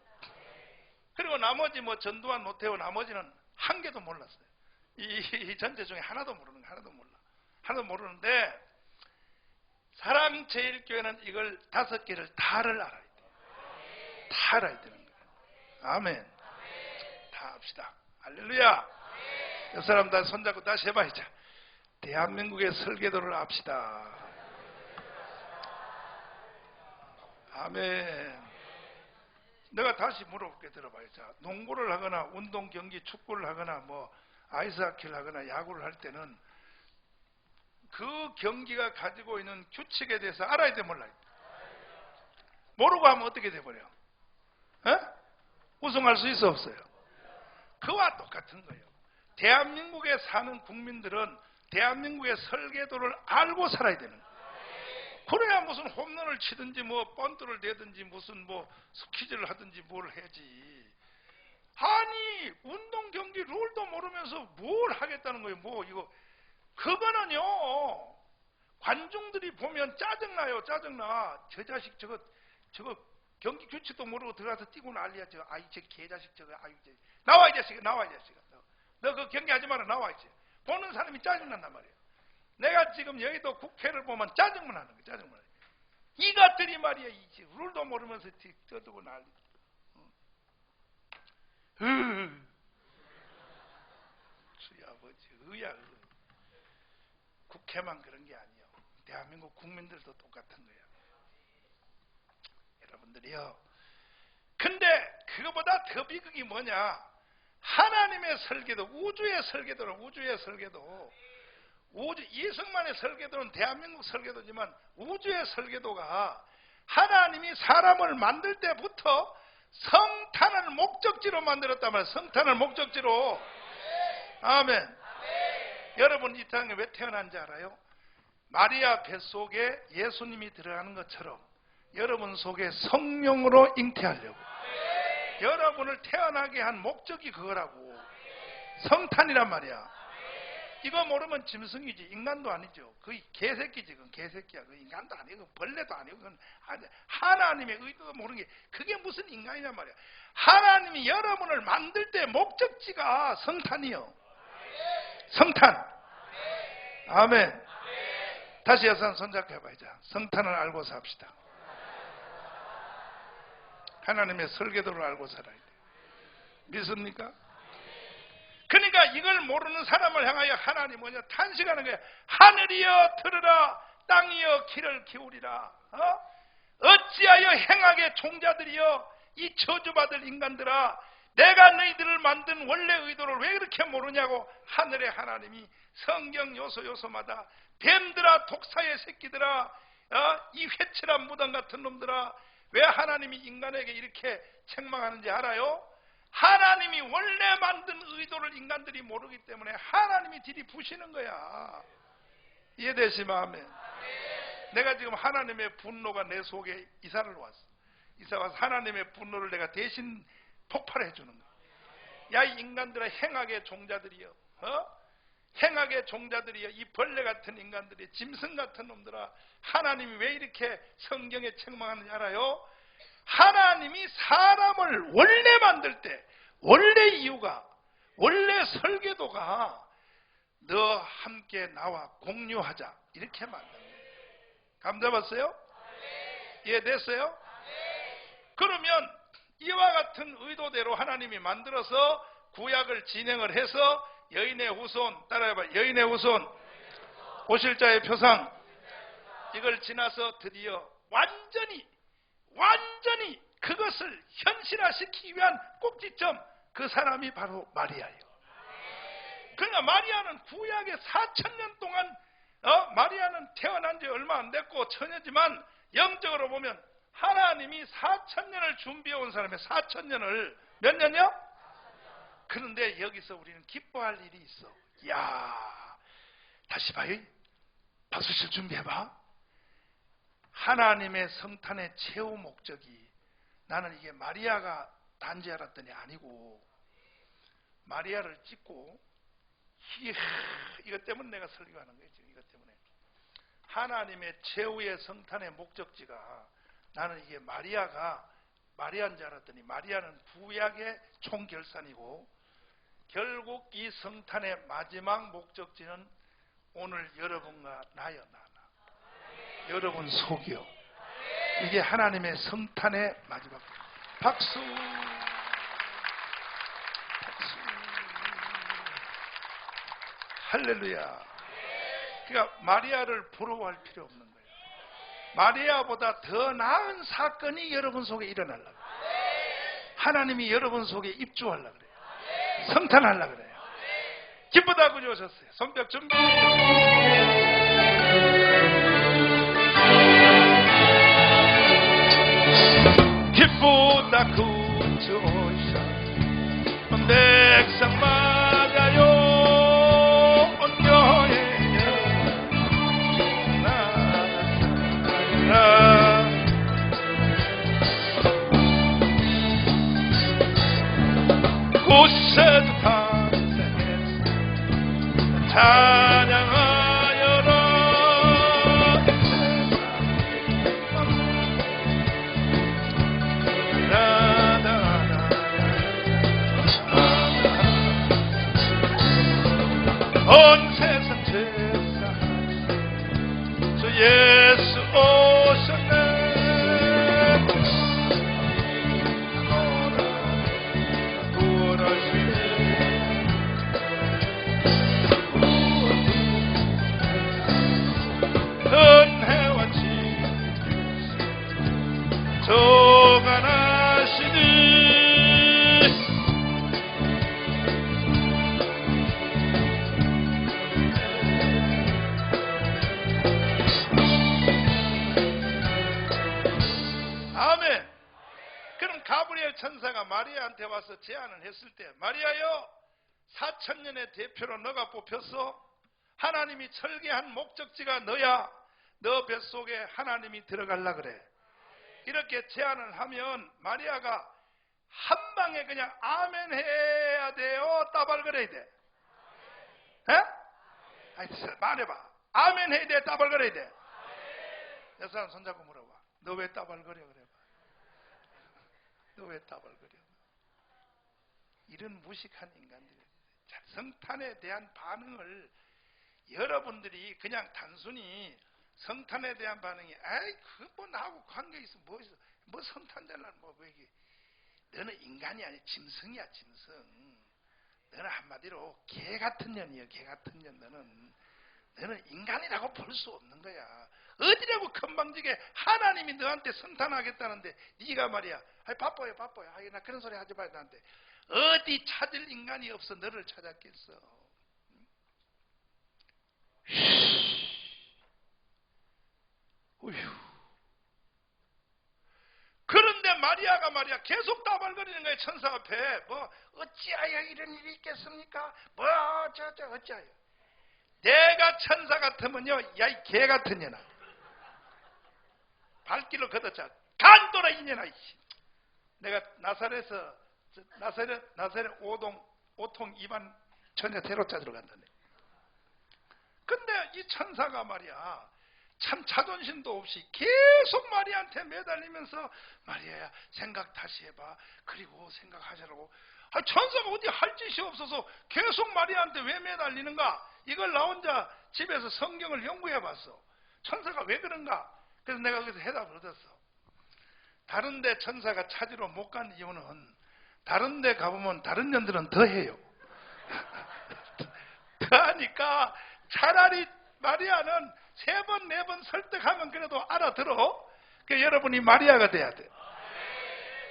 S1: 그리고 나머지 뭐 전두환, 노태우 나머지는 한 개도 몰랐어요. 이 전체 중에 하나도 모르는 거, 하나도 몰라. 하나도 모르는데 사랑제일교회는 이걸 5개를 다를 알아야 돼. 다 알아야 되는 거예요. 아멘. 다 합시다. 할렐루야. 옆 사람 다 손잡고 다시 해봐야죠. 대한민국의 설계도를 압시다. 아멘. 내가 다시 물어볼게. 들어봐요. 자, 농구를 하거나 운동 경기 축구를 하거나 뭐 아이스하키를 하거나 야구를 할 때는 그 경기가 가지고 있는 규칙에 대해서 알아야 돼, 몰라요? 모르고 하면 어떻게 돼버려? 우승할 수 있어, 없어요? 그와 똑같은 거예요. 대한민국에 사는 국민들은 대한민국의 설계도를 알고 살아야 되는 거예요. 그래야 무슨 홈런을 치든지 뭐 번트를 내든지 무슨 뭐 스퀴즈를 하든지 뭘 해야지. 아니 운동 경기 룰도 모르면서 뭘 하겠다는 거예요. 뭐 이거 그거는요 관중들이 보면 짜증나요. 짜증나. 저 자식 저거 경기 규칙도 모르고 들어가서 뛰고 난리야. 저 아이 저 개자식 저거 아이 저 나와 이 자식아 나와 이 자식아. 너 그 경기 하지 마라 나와 이제. 보는 사람이 짜증난단 말이에요. 내가 지금 여의도 국회를 보면 짜증만 하는 거예요. 짜증만 하는 거예요. 이것들이 말이야 이제 룰도 모르면서 떠들고 난리. 주야 아버지 의야 의. 국회만 그런 게 아니에요. 대한민국 국민들도 똑같은 거예요. 여러분들이요. 근데 그거보다 더 비극이 뭐냐? 하나님의 설계도, 우주의 설계도는 우주의 설계도. 이승만의 설계도는 대한민국 설계도지만 우주의 설계도가 하나님이 사람을 만들 때부터 성탄을 목적지로 만들었단 말이에요. 성탄을 목적지로. 아멘. 여러분 이 땅에 왜 태어난지 알아요? 마리아 뱃속에 예수님이 들어가는 것처럼 여러분 속에 성령으로 잉태하려고. 여러분을 태어나게 한 목적이 그거라고. 성탄이란 말이야. 이거 모르면 짐승이지 인간도 아니죠. 거의 개새끼지. 그건 개새끼야. 그 인간도 아니고 벌레도 아니고 그건 하나님의 의도도 모르는 게 그게 무슨 인간이란 말이야. 하나님이 여러분을 만들 때 목적지가 성탄이요. 성탄. 아멘. 다시 여러분 손잡혀봐요. 성탄을 알고 삽시다. 하나님의 설계도를 알고 살아야 돼. 믿습니까? 그러니까 이걸 모르는 사람을 향하여 하나님 뭐냐 탄식하는 거야. 하늘이여 들으라 땅이여 귀를 기울이라. 어찌하여 행악의 종자들이여 이 저주받을 인간들아 내가 너희들을 만든 원래 의도를 왜 그렇게 모르냐고. 하늘의 하나님이 성경 요소마다 뱀들아 독사의 새끼들아 이 회칠한 무덤 같은 놈들아 왜 하나님이 인간에게 이렇게 책망하는지 알아요? 하나님이 원래 만든 의도를 인간들이 모르기 때문에 하나님이 들이부시는 거야. 이해되시면 아멘. 내가 지금 하나님의 분노가 내 속에 이사를 왔어. 이사 와서 하나님의 분노를 내가 대신 폭발해 주는 거야. 야 이 인간들아 행악의 종자들이여 행악의 종자들이여 이 벌레 같은 인간들이 짐승 같은 놈들아 하나님이 왜 이렇게 성경에 책망하는지 알아요? 하나님이 사람을 원래 만들 때 원래 이유가 원래 설계도가 너 함께 나와 공유하자 이렇게 만든 거예요. 감 잡았어요? 이해됐어요? 그러면 이와 같은 의도대로 하나님이 만들어서 구약을 진행을 해서 여인의 후손 따라해봐. 여인의 후손 오실자의 표상 이걸 지나서 드디어 완전히 그것을 현실화시키기 위한 꼭지점 그 사람이 바로 마리아예요. 그러니까 마리아는 구약의 4,000년 동안 마리아는 태어난 지 얼마 안 됐고 처녀지만 영적으로 보면 하나님이 4,000년을 준비해 온 사람의 4,000년을 몇 년이요? 그런데 여기서 우리는 기뻐할 일이 있어. 이야 다시 봐요. 박수칠 준비해봐. 하나님의 성탄의 최후 목적이 나는 이게 마리아가 단지 알았더니 아니고 마리아를 찍고 이것 때문에 내가 설교하는 거예요. 이것 때문에 하나님의 최후의 성탄의 목적지가 나는 이게 마리아인 줄 알았더니 마리아는 구약의 총결산이고 결국 이 성탄의 마지막 목적지는 오늘 여러분과 나여 나나 여러분 속이요. 이게 하나님의 성탄의 마지막. 박수. 할렐루야. 그러니까 마리아를 부러워할 필요 없는 거예요. 마리아보다 더 나은 사건이 여러분 속에 일어나려고. 하나님이 여러분 속에 입주하려고 그래요. 성탄하려고 그래요. 기쁘다 그저 오셨어요. 손뼉 준비. 기쁘다 그저 오셨 백성 맞아요. 온교의 나라 곳에도 탄생했어 찬양하여라. 온 세상 죄사 주 예수 오셨네. 구원하시네. 은혜와 진리 조간하시니 아멘. 그럼 가브리엘 천사가 마리아한테 와서 제안을 했을 때, 마리아여 4,000년의 대표로 너가 뽑혔어. 하나님이 설계한 목적지가 너야. 너 뱃속에 하나님이 들어갈라 그래. 이렇게 제안을 하면 마리아가 한 방에 그냥 아멘 해야 돼요? 따발거려야 돼? 에? 아니, 말해봐. 아멘 해야 돼? 따발거려야 돼? 내 사람 손잡고 물어봐. 너 왜 따발거려? 그래봐. 너 왜 따발거려? 이런 무식한 인간들. 성탄에 대한 반응을 여러분들이 그냥 단순히 성탄에 대한 반응이 아이 그거 뭐 나하고 관계 있어 뭐 있어 뭐 성탄절날 뭐 이게 너는 인간이 아니 짐승이야 짐승. 너는 한마디로 개 같은 년이야 개 같은 년. 너는 인간이라고 볼 수 없는 거야. 어디라고 건방지게 하나님이 너한테 성탄하겠다는데 네가 말이야 아이 바빠요 아이 나 그런 소리 하지 마 나한테. 어디 찾을 인간이 없어 너를 찾았겠어. 어휴. 그런데 마리아가 말이야 계속 따발거리는 거예요. 천사 앞에. 뭐 어찌하여 이런 일이 있겠습니까? 뭐 어찌하여. 내가 천사 같으면요 야 이 개 같은 년아 발길로 걷어차 간도라 이년아. 내가 나사렛에서 나사렛 5통 2반 전혀 대로 찾으러 간다네. 근데 이 천사가 말이야 참 자존심도 없이 계속 마리아한테 매달리면서 마리아야 생각 다시 해봐. 그리고 생각하시라고. 천사가 어디 할 짓이 없어서 계속 마리아한테 왜 매달리는가? 이걸 나 혼자 집에서 성경을 연구해봤어. 천사가 왜 그런가? 그래서 내가 거기서 해답을 얻었어. 다른 데 천사가 찾으러 못 간 이유는 다른 데 가보면 다른 년들은 더 해요. 더 하니까 차라리 마리아는 3번, 4번 설득하면 그래도 알아들어. 그러니까 여러분이 마리아가 돼야 돼.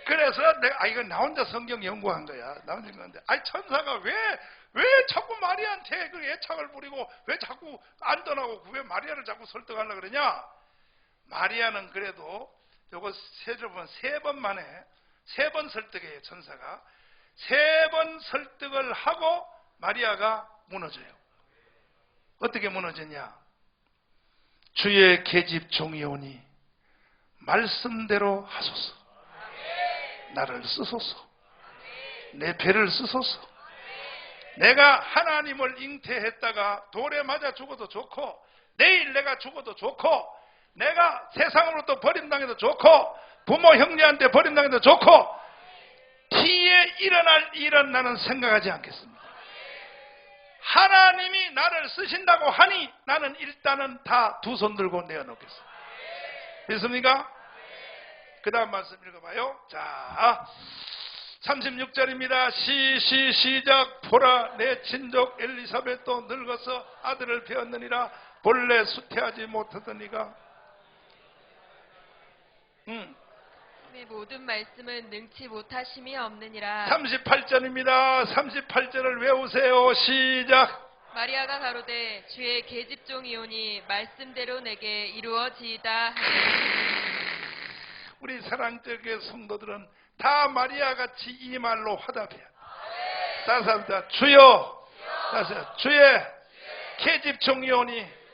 S1: 그래서 내가 이건 나 혼자 성경 연구한 거야. 나 혼자 연구한데 천사가 왜 자꾸 마리아한테 그 애착을 부리고 왜 자꾸 안 떠나고 왜 마리아를 자꾸 설득하려고 그러냐? 마리아는 그래도 요거 3번 만에 3번 설득해요. 천사가 3번 설득을 하고 마리아가 무너져요. 어떻게 무너졌냐? 주의 계집 종이 오니 말씀대로 하소서. 나를 쓰소서. 내 배를 쓰소서. 내가 하나님을 잉태했다가 돌에 맞아 죽어도 좋고 내일 내가 죽어도 좋고 내가 세상으로부터 버림당해도 좋고 부모 형제한테 버림당해도 좋고 뒤에 일어날 일은 나는 생각하지 않겠습니다. 하나님이 나를 쓰신다고 하니 나는 일단은 다 두 손 들고 내어놓겠습니다. 믿습니까? 그 다음 말씀 읽어봐요. 자 36절입니다. 시작. 보라 내 친족 엘리사벳도 늙어서 아들을 배었느니라. 본래 수태하지 못하던 이가
S2: 의 모든 말씀은 능치 못하심이 없느니라.
S1: 38절입니다. 38절을 외우세요. 시작.
S2: 마리아가 가로되 주의 계집종이오니 말씀대로 내게 이루어지이다 하니.
S1: 우리 사랑적인 성도들은 다 마리아같이 이 말로 화답해요. 다시 합니다. 주여, 다시 주의 계집종이오니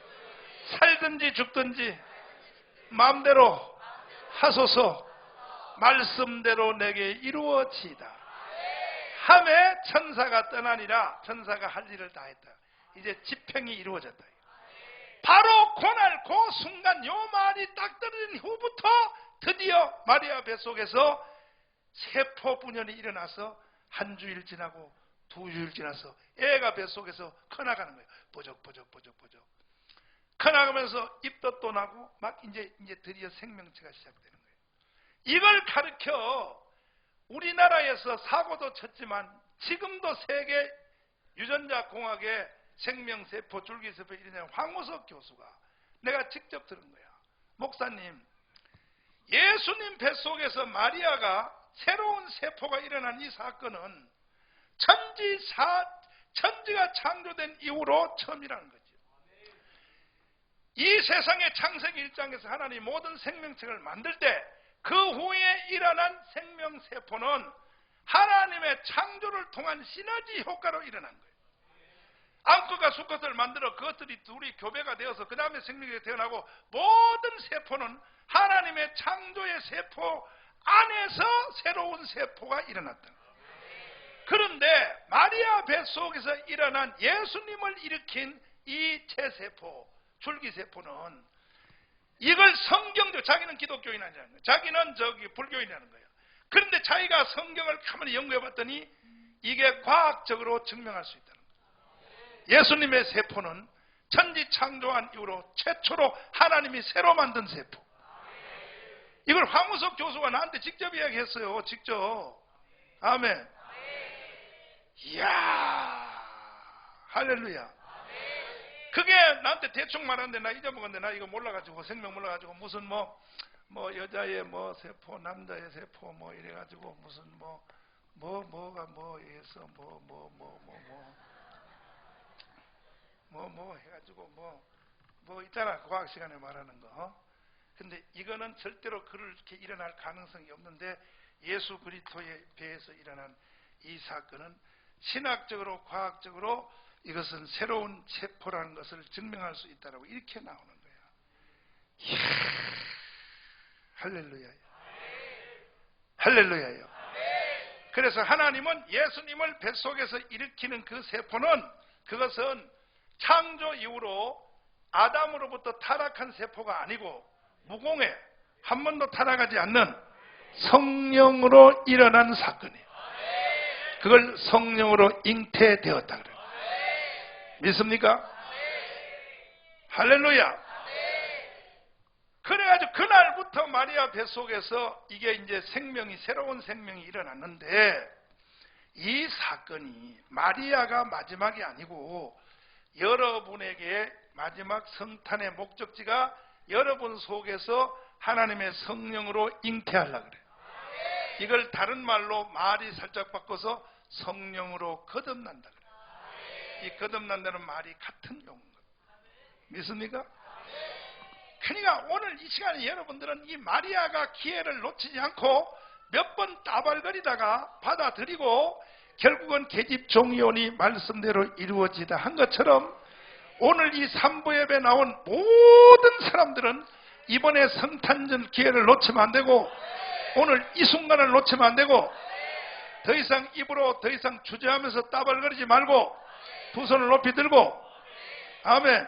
S1: 살든지 죽든지 마음대로 하소서 말씀대로 내게 이루어지이다 하매 천사가 떠나니라. 천사가 할 일을 다 했다. 이제 집행이 이루어졌다. 바로 그날 그 순간 요 말이 딱 떨어진 후부터 드디어 마리아 뱃속에서 세포 분열이 일어나서 한 주일 지나고 두 주일 지나서 애가 뱃속에서 커나가는 거예요. 버적버적 커나가면서 입덧도 나고 막 이제 드디어 생명체가 시작되는 거예요. 이걸 가르쳐 우리나라에서 사고도 쳤지만 지금도 세계 유전자 공학의 생명세포, 줄기세포 이런 황우석 교수가 내가 직접 들은 거야. 목사님, 예수님 뱃속에서 마리아가 새로운 세포가 일어난 이 사건은 천지가 창조된 이후로 처음이라는 거죠. 이 세상의 창세기 1장에서 하나님 모든 생명체를 만들 때 그 후에 일어난 생명세포는 하나님의 창조를 통한 시너지 효과로 일어난 거예요. 암컷과 수컷을 만들어 그것들이 둘이 교배가 되어서 그 다음에 생명이 태어나고 모든 세포는 하나님의 창조의 세포 안에서 새로운 세포가 일어났다. 그런데 마리아 뱃속에서 일어난 예수님을 일으킨 이 체세포, 줄기세포는 이걸 성경적, 자기는 기독교인이라는 거예요. 자기는 불교인이라는 거예요. 그런데 자기가 성경을 가만히 연구해 봤더니 이게 과학적으로 증명할 수 있다는 거예요. 예수님의 세포는 천지 창조한 이후로 최초로 하나님이 새로 만든 세포. 이걸 황우석 교수가 나한테 직접 이야기했어요. 직접. 아멘. 이야, 할렐루야. 그게 나한테 대충 말하는데 나 잊어먹었는데 나 이거 몰라가지고 생명 몰라가지고 무슨 뭐 여자의 뭐 세포, 남자의 세포 뭐 이래가지고 무슨 뭐가 해서 해가지고 뭐 있잖아, 과학 시간에 말하는 거. 근데 이거는 절대로 그렇게 일어날 가능성이 없는데 예수 그리스도의 배에서 일어난 이 사건은 신학적으로 과학적으로 이것은 새로운 세포라는 것을 증명할 수 있다라고 이렇게 나오는 거예요. 이야, 할렐루야요. 할렐루야요. 그래서 하나님은 예수님을 뱃속에서 일으키는 그 세포는 그것은 창조 이후로 아담으로부터 타락한 세포가 아니고 무공해 한 번도 타락하지 않는 성령으로 일어난 사건이에요. 그걸 성령으로 잉태되었다 그래요. 믿습니까? 할렐루야. 그래가지고 그날부터 마리아 뱃속에서 이게 이제 새로운 생명이 일어났는데 이 사건이 마리아가 마지막이 아니고 여러분에게 마지막 성탄의 목적지가 여러분 속에서 하나님의 성령으로 잉태하려고 그래요. 이걸 다른 말로 말이 살짝 바꿔서 성령으로 거듭난다 그래요. 이 거듭난다는 말이 같은 용어입니다. 믿습니까? 그러니까 오늘 이 시간에 여러분들은 이 마리아가 기회를 놓치지 않고 몇 번 따발거리다가 받아들이고 결국은 계집종이오니 말씀대로 이루어지다 한 것처럼 오늘 이 3부 예배에 나온 모든 사람들은 이번에 성탄절 기회를 놓치면 안 되고 오늘 이 순간을 놓치면 안 되고 더 이상 입으로 더 이상 주저하면서 따발거리지 말고 두 손을 높이 들고 아멘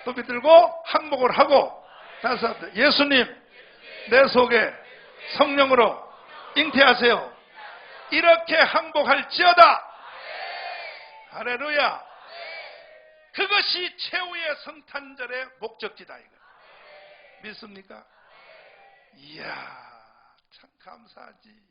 S1: 높이 들고 항복을 하고 다섯 예수님 내 속에 성령으로 잉태하세요. 이렇게 항복할지어다. 할렐루야. 그것이 최후의 성탄절의 목적지다 이거. 믿습니까? 이야 참 감사하지.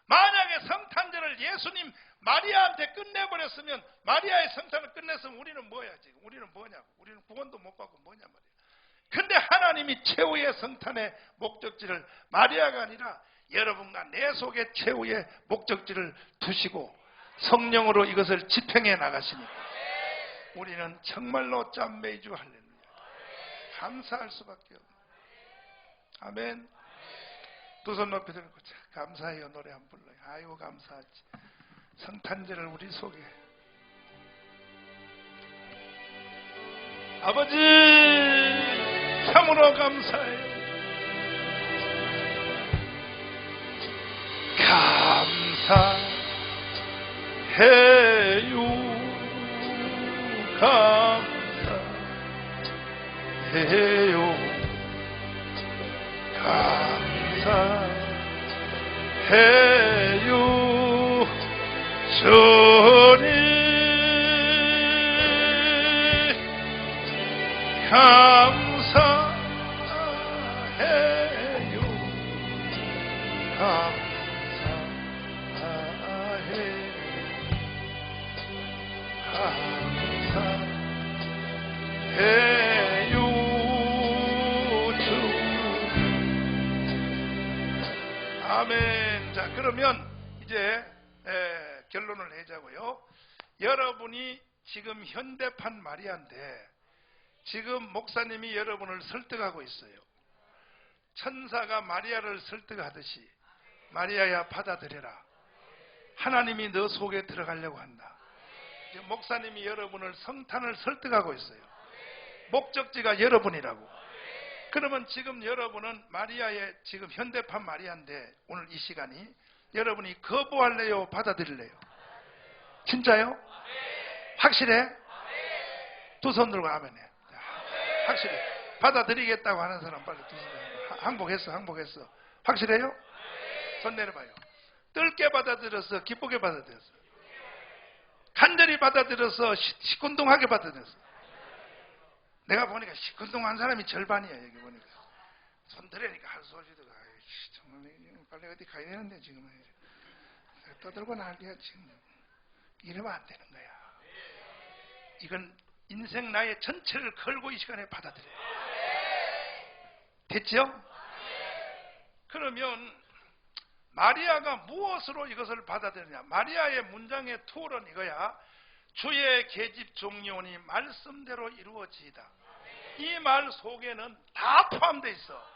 S1: 만약에 성탄절을 예수님 마리아한테 끝내버렸으면, 마리아의 성탄을 끝냈으면 우리는 뭐야 지금? 우리는 뭐냐고. 우리는 구원도 못 받고 뭐냐 말이야. 근데 하나님이 최후의 성탄의 목적지를 마리아가 아니라 여러분과 내 속에 최후의 목적지를 두시고 성령으로 이것을 집행해 나가시니까 우리는 정말로 짬매이주 할렐루야. 감사할 수밖에 없네. 아멘. 두 손 높이 들고 감사해요 노래 한 번 불러요. 아이고 감사하지. 성탄절을 우리 속에 아버지 참으로 감사해요. 감사해요. 감사해요. 감사해요. 주님 감사해요. 감사해요. 주 아멘. 자, 그러면 이제 결론을 내자고요. 여러분이 지금 현대판 마리아인데 지금 목사님이 여러분을 설득하고 있어요. 천사가 마리아를 설득하듯이 마리아야 받아들여라. 하나님이 너 속에 들어가려고 한다. 지금 목사님이 여러분을 성탄을 설득하고 있어요. 목적지가 여러분이라고. 그러면 지금 여러분은 마리아의 지금 현대판 마리아인데 오늘 이 시간이 여러분이 거부할래요? 받아들일래요? 진짜요? 확실해? 두 손 들고 아멘해. 확실해. 받아들이겠다고 하는 사람 빨리 두 손 들고. 항복했어. 확실해요? 손 내려봐요. 뜰게 받아들였어? 기쁘게 받아들였어? 간절히 받아들여서 시큰둥하게 받아들였어? 내가 보니까 시큰둥한 사람이 절반이야. 여기 보니까 손 들으니까 할 소리도 정말 빨리 어디 가야 되는데 지금 떠들고 난리야. 지금 이러면 안 되는 거야. 이건 인생 나의 전체를 걸고 이 시간에 받아들여요. 됐죠? 그러면 마리아가 무엇으로 이것을 받아들이냐? 마리아의 문장의 투어는 이거야. 주의 계집 종려니 말씀대로 이루어지이다. 이 말 속에는 다 포함되어 있어.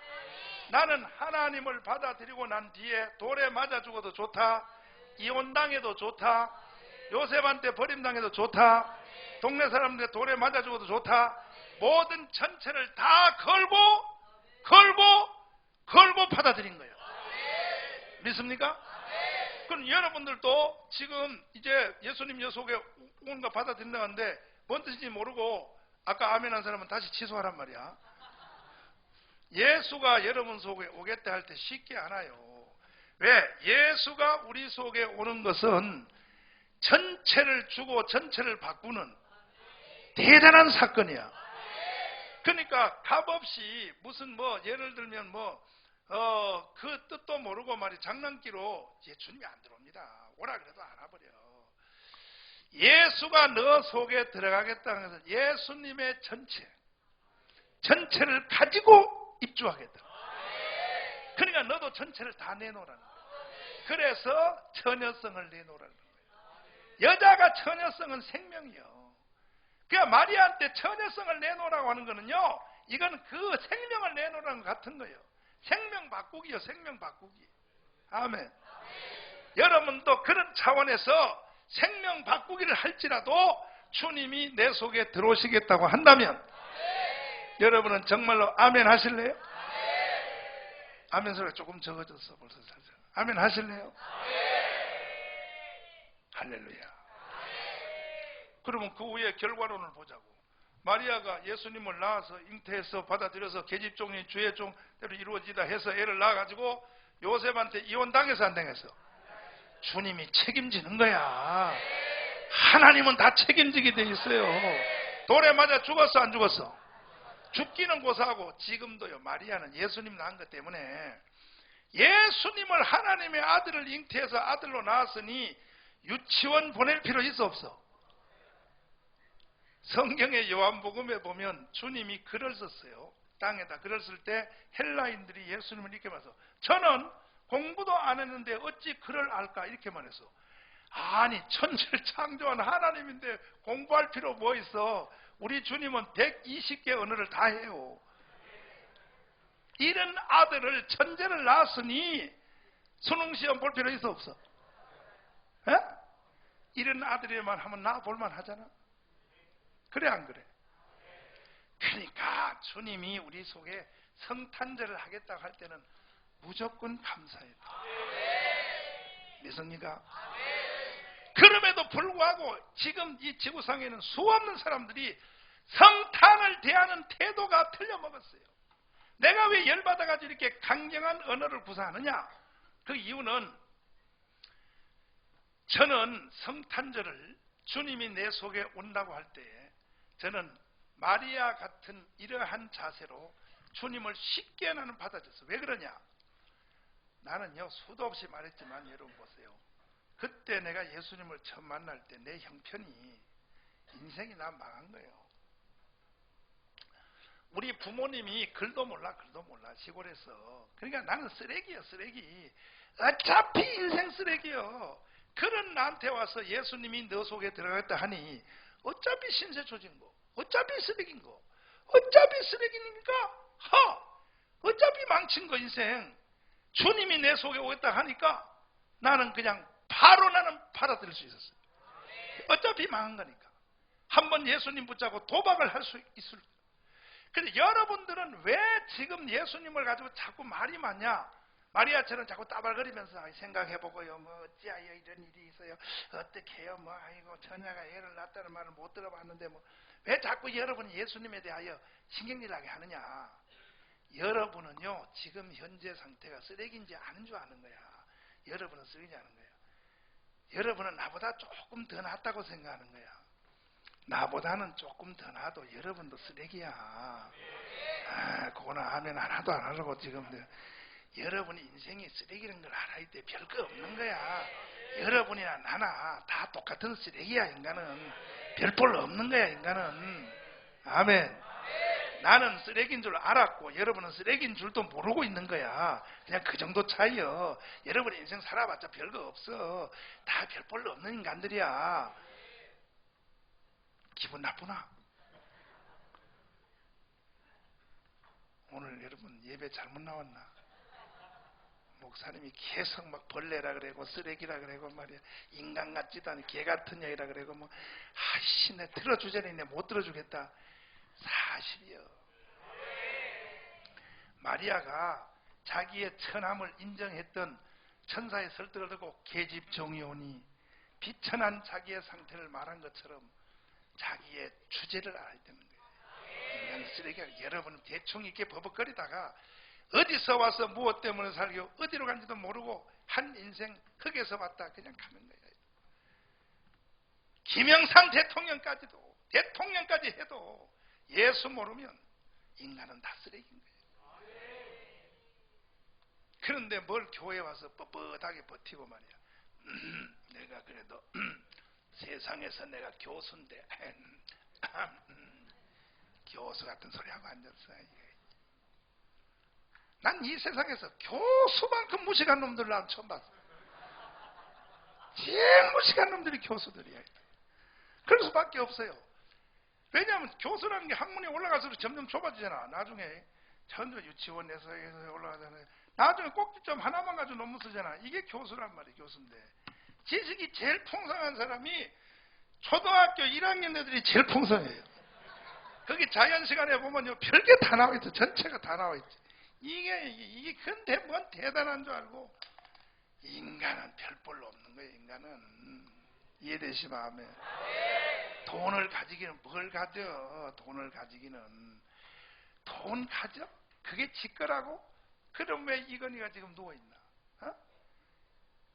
S1: 나는 하나님을 받아들이고 난 뒤에 돌에 맞아 죽어도 좋다. 이혼당해도 좋다. 요셉한테 버림당해도 좋다. 동네 사람들의 돌에 맞아 죽어도 좋다. 모든 전체를 다 걸고 받아들인 거예요. 믿습니까? 그럼 여러분들도 지금 이제 예수님 여 속에 오는 거 받아들인다고 하는데 뭔 뜻인지 모르고 아까 아멘 한 사람은 다시 취소하란 말이야. 예수가 여러분 속에 오겠다 할 때 쉽게 안 와요. 왜? 예수가 우리 속에 오는 것은 전체를 주고 전체를 바꾸는 대단한 사건이야. 그러니까 값없이 무슨 예를 들면 그 뜻도 모르고 말이 장난기로 주님이 안 들어옵니다. 오라 그래도 안 와버려. 예수가 너 속에 들어가겠다는 것은 예수님의 전체를 가지고 입주하겠다. 그러니까 너도 전체를 다 내놓으라는 거야. 그래서 처녀성을 내놓으라는 거예요. 여자가 처녀성은 생명이요. 그러니까 마리아한테 처녀성을 내놓으라고 하는 거는요, 이건 그 생명을 내놓으라는 것 같은 거예요. 생명 바꾸기요, 생명 바꾸기. 아멘. 여러분도 그런 차원에서 생명 바꾸기를 할지라도 주님이 내 속에 들어오시겠다고 한다면 여러분은 정말로 아멘 하실래요? 아멘 소리가 조금 적어졌어 벌써 살짝. 아멘 하실래요? 할렐루야. 그러면 그 후에 결과론을 보자고. 마리아가 예수님을 낳아서 잉태해서 받아들여서 계집종이 주의 종대로 이루어지다 해서 애를 낳아가지고 요셉한테 이혼당해서 안 당했어? 주님이 책임지는 거야. 하나님은 다 책임지게 돼 있어요. 돌에 맞아 죽었어 안 죽었어? 죽기는 고사하고 지금도요. 마리아는 예수님 낳은 것 때문에 예수님을 하나님의 아들을 잉태해서 아들로 낳았으니 유치원 보낼 필요 있어 없어? 성경의 요한복음에 보면 주님이 글을 썼어요. 땅에다 글을 쓸 때 헬라인들이 예수님을 이렇게 말해서 저는 공부도 안 했는데 어찌 글을 알까 이렇게 말했어. 아니 천지를 창조한 하나님인데 공부할 필요 뭐 있어? 우리 주님은 120개 언어를 다 해요. 이런 아들을 천재를 낳았으니 수능시험 볼 필요 있어 없어? 에? 이런 아들이만 하면 나 볼만 하잖아. 그래 안 그래? 그러니까 주님이 우리 속에 성탄절을 하겠다고 할 때는 무조건 감사해요. 믿습니까? 그럼에도 불구하고 지금 이 지구상에는 수없는 사람들이 성탄을 대하는 태도가 틀려먹었어요. 내가 왜 열받아가지고 이렇게 강경한 언어를 구사하느냐? 그 이유는 저는 성탄절을 주님이 내 속에 온다고 할 때에 저는 마리아 같은 이러한 자세로 주님을 쉽게 나는 받아줬어. 왜 그러냐? 나는요 수도 없이 말했지만 여러분 보세요. 그때 내가 예수님을 처음 만날 때 내 형편이 인생이 나 망한 거예요. 우리 부모님이 글도 몰라 시골에서. 그러니까 나는 쓰레기야 쓰레기. 어차피 인생 쓰레기요. 그런 나한테 와서 예수님이 너 속에 들어갔다 하니 어차피 신세 조진 거, 어차피 쓰레기인 거, 어차피 쓰레기니까 어차피 망친 거 인생. 주님이 내 속에 오겠다 하니까 나는 그냥 바로 나는 받아들일 수 있었어요. 어차피 망한 거니까. 한번 예수님 붙잡고 도박을 할 수 있을. 근데 여러분들은 왜 지금 예수님을 가지고 자꾸 말이 많냐? 마리아처럼 자꾸 따발거리면서 생각해보고요. 뭐 어찌하여 이런 일이 있어요. 어떻게 해요? 뭐 아이고 처녀가 애를 낳았다는 말을 못 들어봤는데 뭐 왜 자꾸 여러분이 예수님에 대하여 신경질 나게 하느냐? 여러분은요 지금 현재 상태가 쓰레기인지 아는 줄 아는 거야. 여러분은 쓰레기인지 아는 거야. 여러분은 나보다 조금 더 낫다고 생각하는 거야. 나보다는 조금 더 나도 여러분도 쓰레기야. 그거는 하면 하나도 안 하려고 지금. 여러분이 인생이 쓰레기라는 걸 알아야 돼. 별거 없는 거야. 여러분이나 나나 다 똑같은 쓰레기야. 인간은 별볼 없는 거야. 인간은. 아멘. 나는 쓰레기인 줄 알았고 여러분은 쓰레기인 줄도 모르고 있는 거야. 그냥 그 정도 차이요. 여러분의 인생 살아봤자 별거 없어. 다 별볼로 없는 인간들이야. 기분 나쁘나? 오늘 여러분 예배 잘못 나왔나? 목사님이 계속 막 벌레라 그래고 쓰레기라 그래고 말이야. 인간 같지도 않은 개 같은 여이라 그래고 뭐 아이씨 내 들어주자니 내 못 들어주겠다. 사실이요. 마리아가 자기의 천함을 인정했던 천사의 설득을 듣고 계집 종이 오니 비천한 자기의 상태를 말한 것처럼 자기의 주제를 알아야 되는 거예요. 인간 쓰레기가. 여러분은 대충 이렇게 버벅거리다가 어디서 와서 무엇 때문에 살고 어디로 간지도 모르고 한 인생 흙에서 왔다 그냥 가는 거예요. 김영삼 대통령까지 해도 예수 모르면 인간은 다 쓰레기인 거예요. 그런데 뭘 교회에 와서 뻣뻣하게 버티고 말이야. 내가 그래도 세상에서 내가 교수인데 교수 같은 소리 하고 앉았어. 난 이 세상에서 교수만큼 무식한 놈들 난 처음 봤어. 제일 무식한 놈들이 교수들이야. 그럴 수밖에 없어요. 왜냐하면 교수라는 게 학문이 올라갈수록 점점 좁아지잖아. 나중에 전부 유치원에서 올라가잖아요. 나중에 꼭지점 하나만 가지고 논문 쓰잖아. 이게 교수란 말이에요. 교수인데 지식이 제일 풍성한 사람이 초등학교 1학년 애들이 제일 풍성해요. 거기 자연 시간에 보면요 별게 다 나와 있어. 전체가 다 나와 있지. 이게 근데 뭔 대단한 줄 알고. 인간은 별볼로 없는 거예요. 인간은. 이해되시면 아멘. 돈을 가지기는 뭘 가져? 돈을 가지기는 돈 가져? 그게 지 거라고? 그럼 왜 이건희가 지금 누워있나?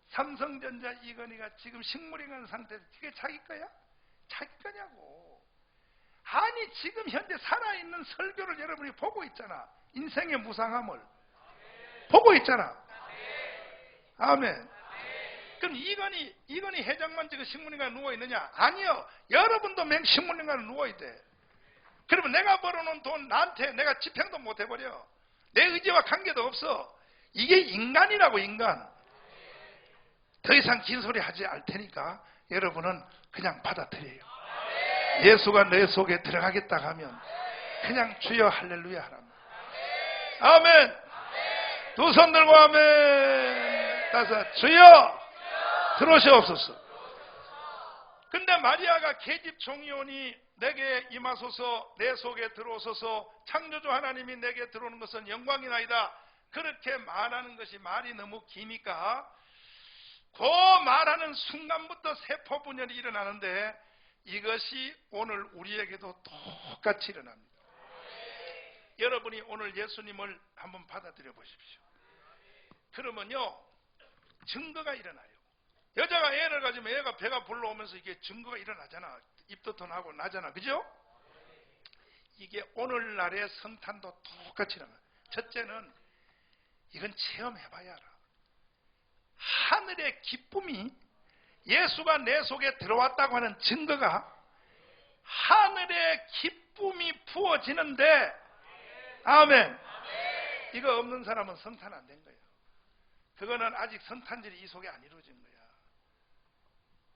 S1: 삼성전자 이건희가 지금 식물인간 상태에서 그게 자기 거야? 자기 거냐고. 아니 지금 현재 살아있는 설교를 여러분이 보고 있잖아. 인생의 무상함을 보고 있잖아. 아멘. 그럼 이건희 회장만 지금 식물인간에 누워있느냐? 아니요. 여러분도 식물인간에 누워야 돼. 그러면 내가 벌어놓은 돈 나한테 내가 집행도 못 해버려. 내 의지와 관계도 없어. 이게 인간이라고, 인간. 더 이상 긴 소리 하지 않을 테니까 여러분은 그냥 받아들여요. 예수가 내 속에 들어가겠다 하면 그냥 주여 할렐루야 하라면. 아멘. 두 손 들고 아멘. 다섯, 주여 들어오시옵소서. 근데 마리아가 계집 종이오니 내게 임하소서, 내 속에 들어오소서, 창조주 하나님이 내게 들어오는 것은 영광이나이다. 그렇게 말하는 것이 말이 너무 기니까 그 말하는 순간부터 세포 분열이 일어나는데 이것이 오늘 우리에게도 똑같이 일어납니다. 여러분이 오늘 예수님을 한번 받아들여 보십시오. 그러면요 증거가 일어나요. 여자가 애를 가지면 애가 배가 불러오면서 이게 증거가 일어나잖아. 입도 나고 나잖아. 그죠? 이게 오늘날의 성탄도 똑같이 일어나요. 첫째는 이건 체험해봐야 알아. 하늘의 기쁨이 예수가 내 속에 들어왔다고 하는 증거가 하늘의 기쁨이 부어지는데 아멘. 이거 없는 사람은 성탄 안 된 거예요. 그거는 아직 성탄절이 이 속에 안 이루어진 거야.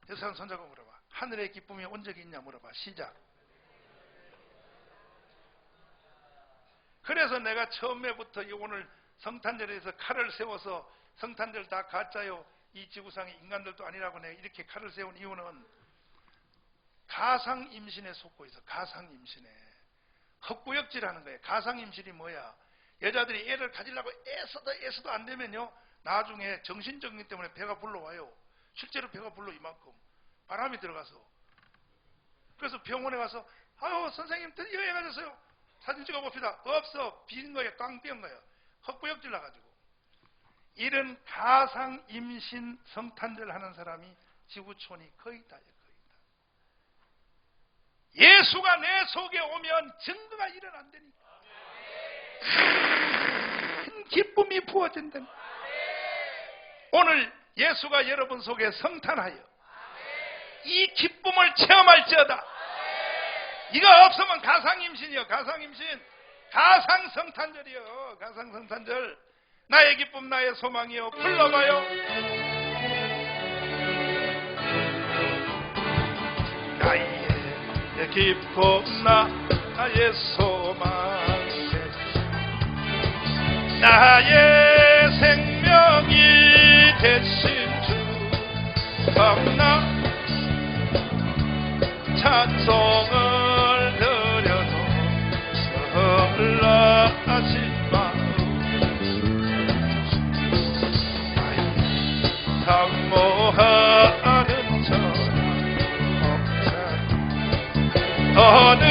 S1: 여러분 손잡고 물어봐. 하늘의 기쁨이 온 적이 있냐 물어봐. 시작. 그래서 내가 처음에부터 오늘 성탄절에서 칼을 세워서 성탄절 다 가짜요, 이 지구상의 인간들도 아니라고 내가 이렇게 칼을 세운 이유는 가상임신에 속고 있어. 가상임신에 헛구역질하는 거예요. 가상임신이 뭐야? 여자들이 애를 가지려고 애써도 안 되면요 나중에 정신적인 때문에 배가 불러와요. 실제로 배가 불러 이만큼 바람이 들어가서. 그래서 병원에 가서 아유 선생님 드디어 애 가졌어요. 사진 찍어봅시다. 없어. 빈 거예요. 꽝 띄운 거예요. 헛구역질 나가지고. 이런 가상 임신 성탄절 하는 사람이 지구촌이 거의 다예요. 예수가 내 속에 오면 증거가 일어난다니까. 큰 기쁨이 부어진다니까. 오늘 예수가 여러분 속에 성탄하여 이 기쁨을 체험할지어다. 이거 없으면 가상임신이요. 가상임신. 가상성탄절이요. 가상성탄절. 나의 기쁨 나의 소망이요. 불러봐요. 나의 기쁨 나의 소망 나의 생명이 되신 주 밤낮 찬송을 드려도 놀라지 마음 사모하는 전화 어느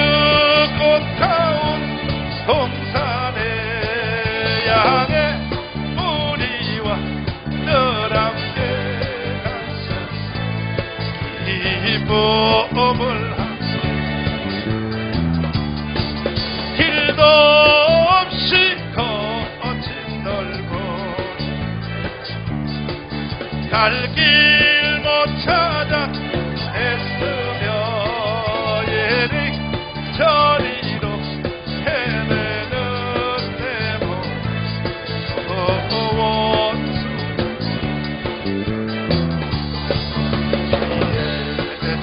S1: 곳 가운 동산에 양의 무리와 늘 함께 가셨어 기쁨을 길도 없이 거친 넓은 갈 길 못 찾아 애쓰며 예릭 저리로 헤매는 내 몸 소원수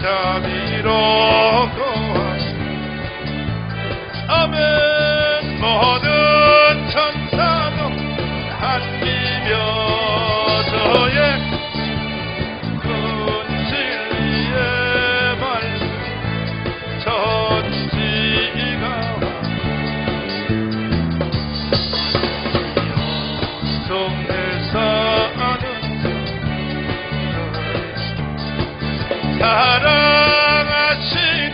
S1: 자비로 아멘. 모든 천사도 한기며 저의 큰 진리의 말씀 천지가 동네 사는 사랑하시는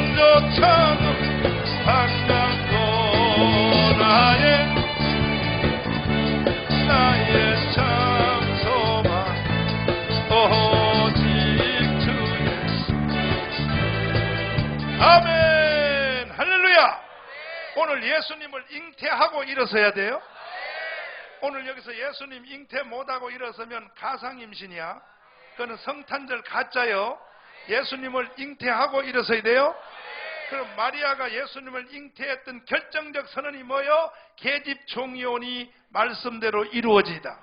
S1: 음성조차도 예수님을 잉태하고 일어서야 돼요? 오늘 여기서 예수님 잉태 못하고 일어서면 가상임신이야. 그거는 성탄절 가짜요. 예수님을 잉태하고 일어서야 돼요? 그럼 마리아가 예수님을 잉태했던 결정적 선언이 뭐요? 계집 종이오니 말씀대로 이루어지다.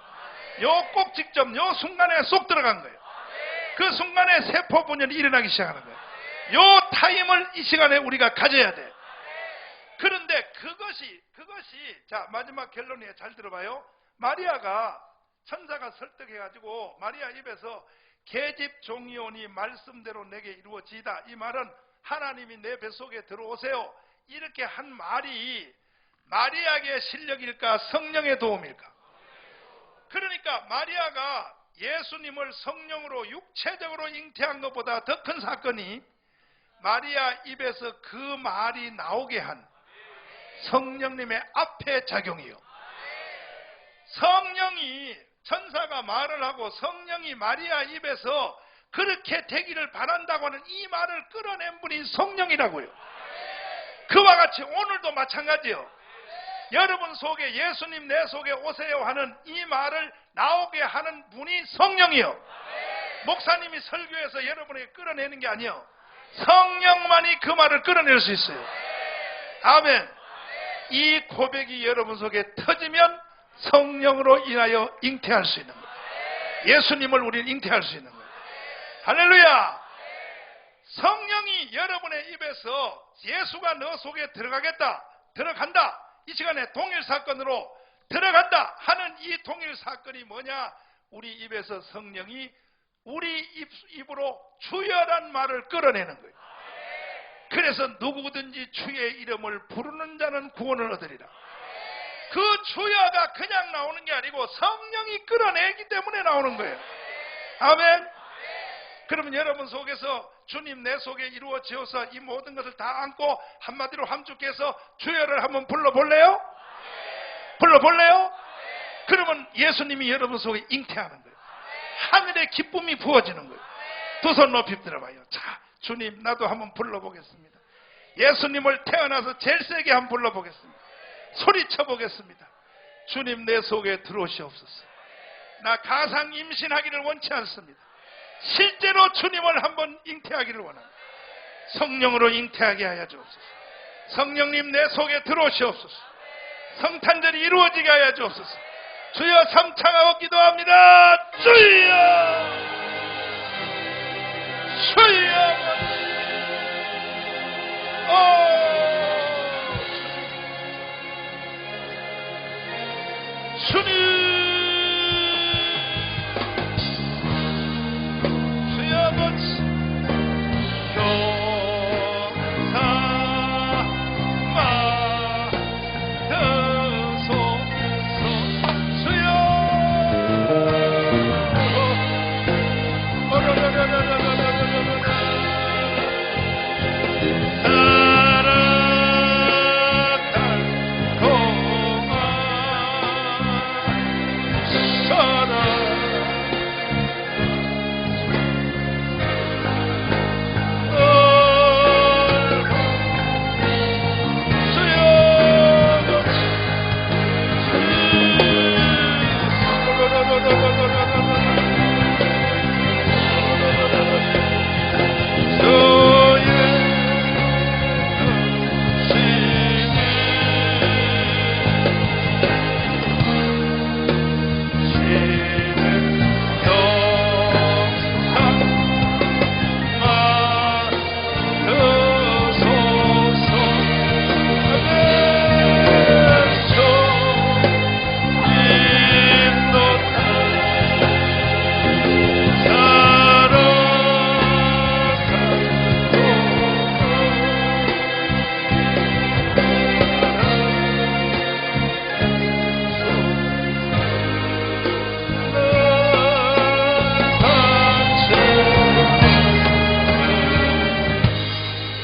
S1: 요 꼭 직접 요 순간에 쏙 들어간 거예요. 그 순간에 세포 분열이 일어나기 시작하는 거예요. 요 타임을 이 시간에 우리가 가져야 돼. 그런데 그것이 자, 마지막 결론이에요. 잘 들어봐요. 마리아가 천사가 설득해가지고 마리아 입에서 계집 종이오니 말씀대로 내게 이루어지다. 이 말은 하나님이 내 뱃속에 들어오세요. 이렇게 한 말이 마리아의 실력일까 성령의 도움일까? 그러니까 마리아가 예수님을 성령으로 육체적으로 잉태한 것보다 더 큰 사건이 마리아 입에서 그 말이 나오게 한 성령님의 앞에 작용이요. 성령이 천사가 말을 하고 성령이 마리아 입에서 그렇게 되기를 바란다고 하는 이 말을 끌어낸 분이 성령이라고요. 그와 같이 오늘도 마찬가지요. 여러분 속에 예수님 내 속에 오세요 하는 이 말을 나오게 하는 분이 성령이요. 목사님이 설교해서 여러분에게 끌어내는 게 아니요. 성령만이 그 말을 끌어낼 수 있어요. 아멘. 이 고백이 여러분 속에 터지면 성령으로 인하여 잉태할 수 있는 거예요. 예수님을 우리는 잉태할 수 있는 거예요. 할렐루야. 성령이 여러분의 입에서 예수가 너 속에 들어간다. 이 시간에 동일 사건으로 들어간다 하는 이 동일 사건이 뭐냐? 우리 입에서 성령이 우리 입으로 주여란 말을 끌어내는 거예요. 그래서 누구든지 주의 이름을 부르는 자는 구원을 얻으리라. 그 주여가 그냥 나오는 게 아니고 성령이 끌어내기 때문에 나오는 거예요. 아멘. 그러면 여러분 속에서 주님 내 속에 이루어지어서 이 모든 것을 다 안고 한마디로 함축해서 주여를 한번 불러볼래요? 불러볼래요? 그러면 예수님이 여러분 속에 잉태하는 거예요. 하늘의 기쁨이 부어지는 거예요. 두 손 높이 들어봐요. 자, 주님 나도 한번 불러보겠습니다. 예수님을 태어나서 제일 세게 한번 불러보겠습니다. 소리쳐 보겠습니다. 주님 내 속에 들어오시옵소서. 나 가상 임신하기를 원치 않습니다. 실제로 주님을 한번 잉태하기를 원합니다. 성령으로 잉태하게 하여 주옵소서. 성령님 내 속에 들어오시옵소서. 성탄절이 이루어지게 하여 주옵소서. 주여 삼창하고 기도합니다. 주여 주여 주님 주여 아버지 교사 마드소서 주여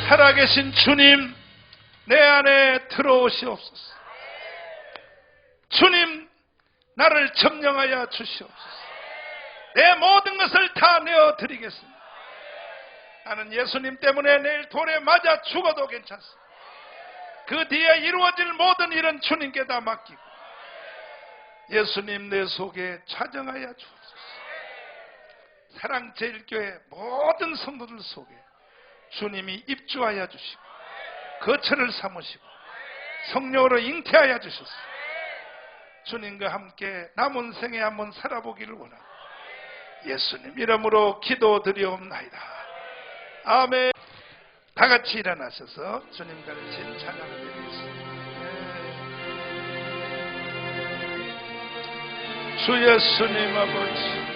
S1: 살아계신 주님 내 안에 들어오시옵소서. 주님 나를 점령하여 주시옵소서. 내 모든 것을 다 내어드리겠습니다. 나는 예수님 때문에 내일 돌에 맞아 죽어도 괜찮습니다. 그 뒤에 이루어질 모든 일은 주님께 다 맡기고 예수님 내 속에 차정하여 주옵소서. 사랑제일교회 모든 성도들 속에 주님이 입주하여 주시고 거처를 삼으시고 성령으로 잉태하여 주셨소. 주님과 함께 남은 생에 한번 살아보기를 원합니다. 예수님 이름으로 기도드리옵나이다. 아멘. 다 같이 일어나셔서 주님 가르친 찬양을 드리겠습니다. 주 예수님 아버지,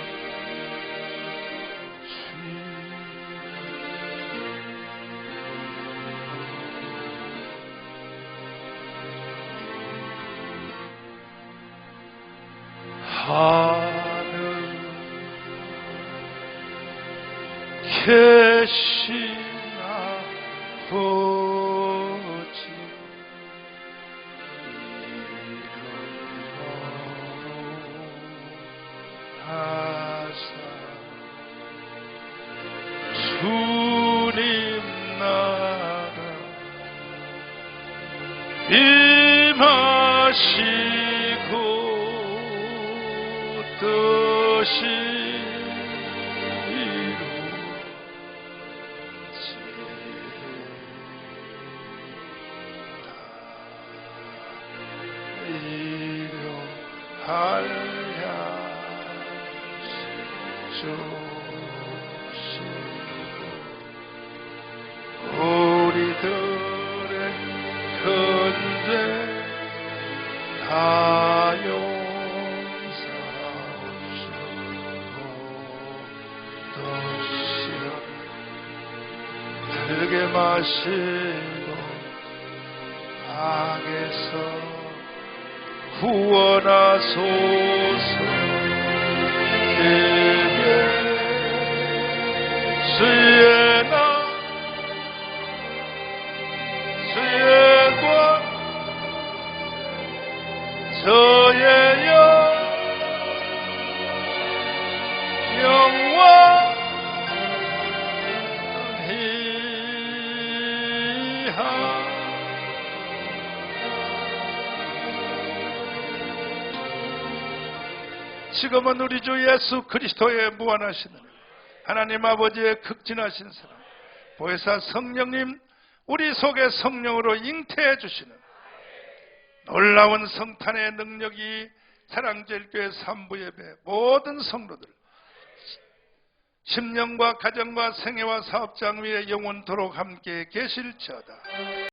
S1: 하늘 계신 아버지, 하사 주님 나라 임하시고 뜻이 우리들의 큰죄 다 용서하옵시고 또 시험 들게 마시고 악에서 구원하소서. 주의 나 주의 권 저의 영원히하. 지금은 우리 주 예수 그리스도의 무한하신 은혜, 하나님 아버지의 극진하신 사랑, 보혜사 성령님 우리 속에 성령으로 잉태해 주시는 놀라운 성탄의 능력이 사랑제일교회 3부 예배 모든 성도들 심령과 가정과 생애와 사업장 위에 영원토록 함께 계실지어다.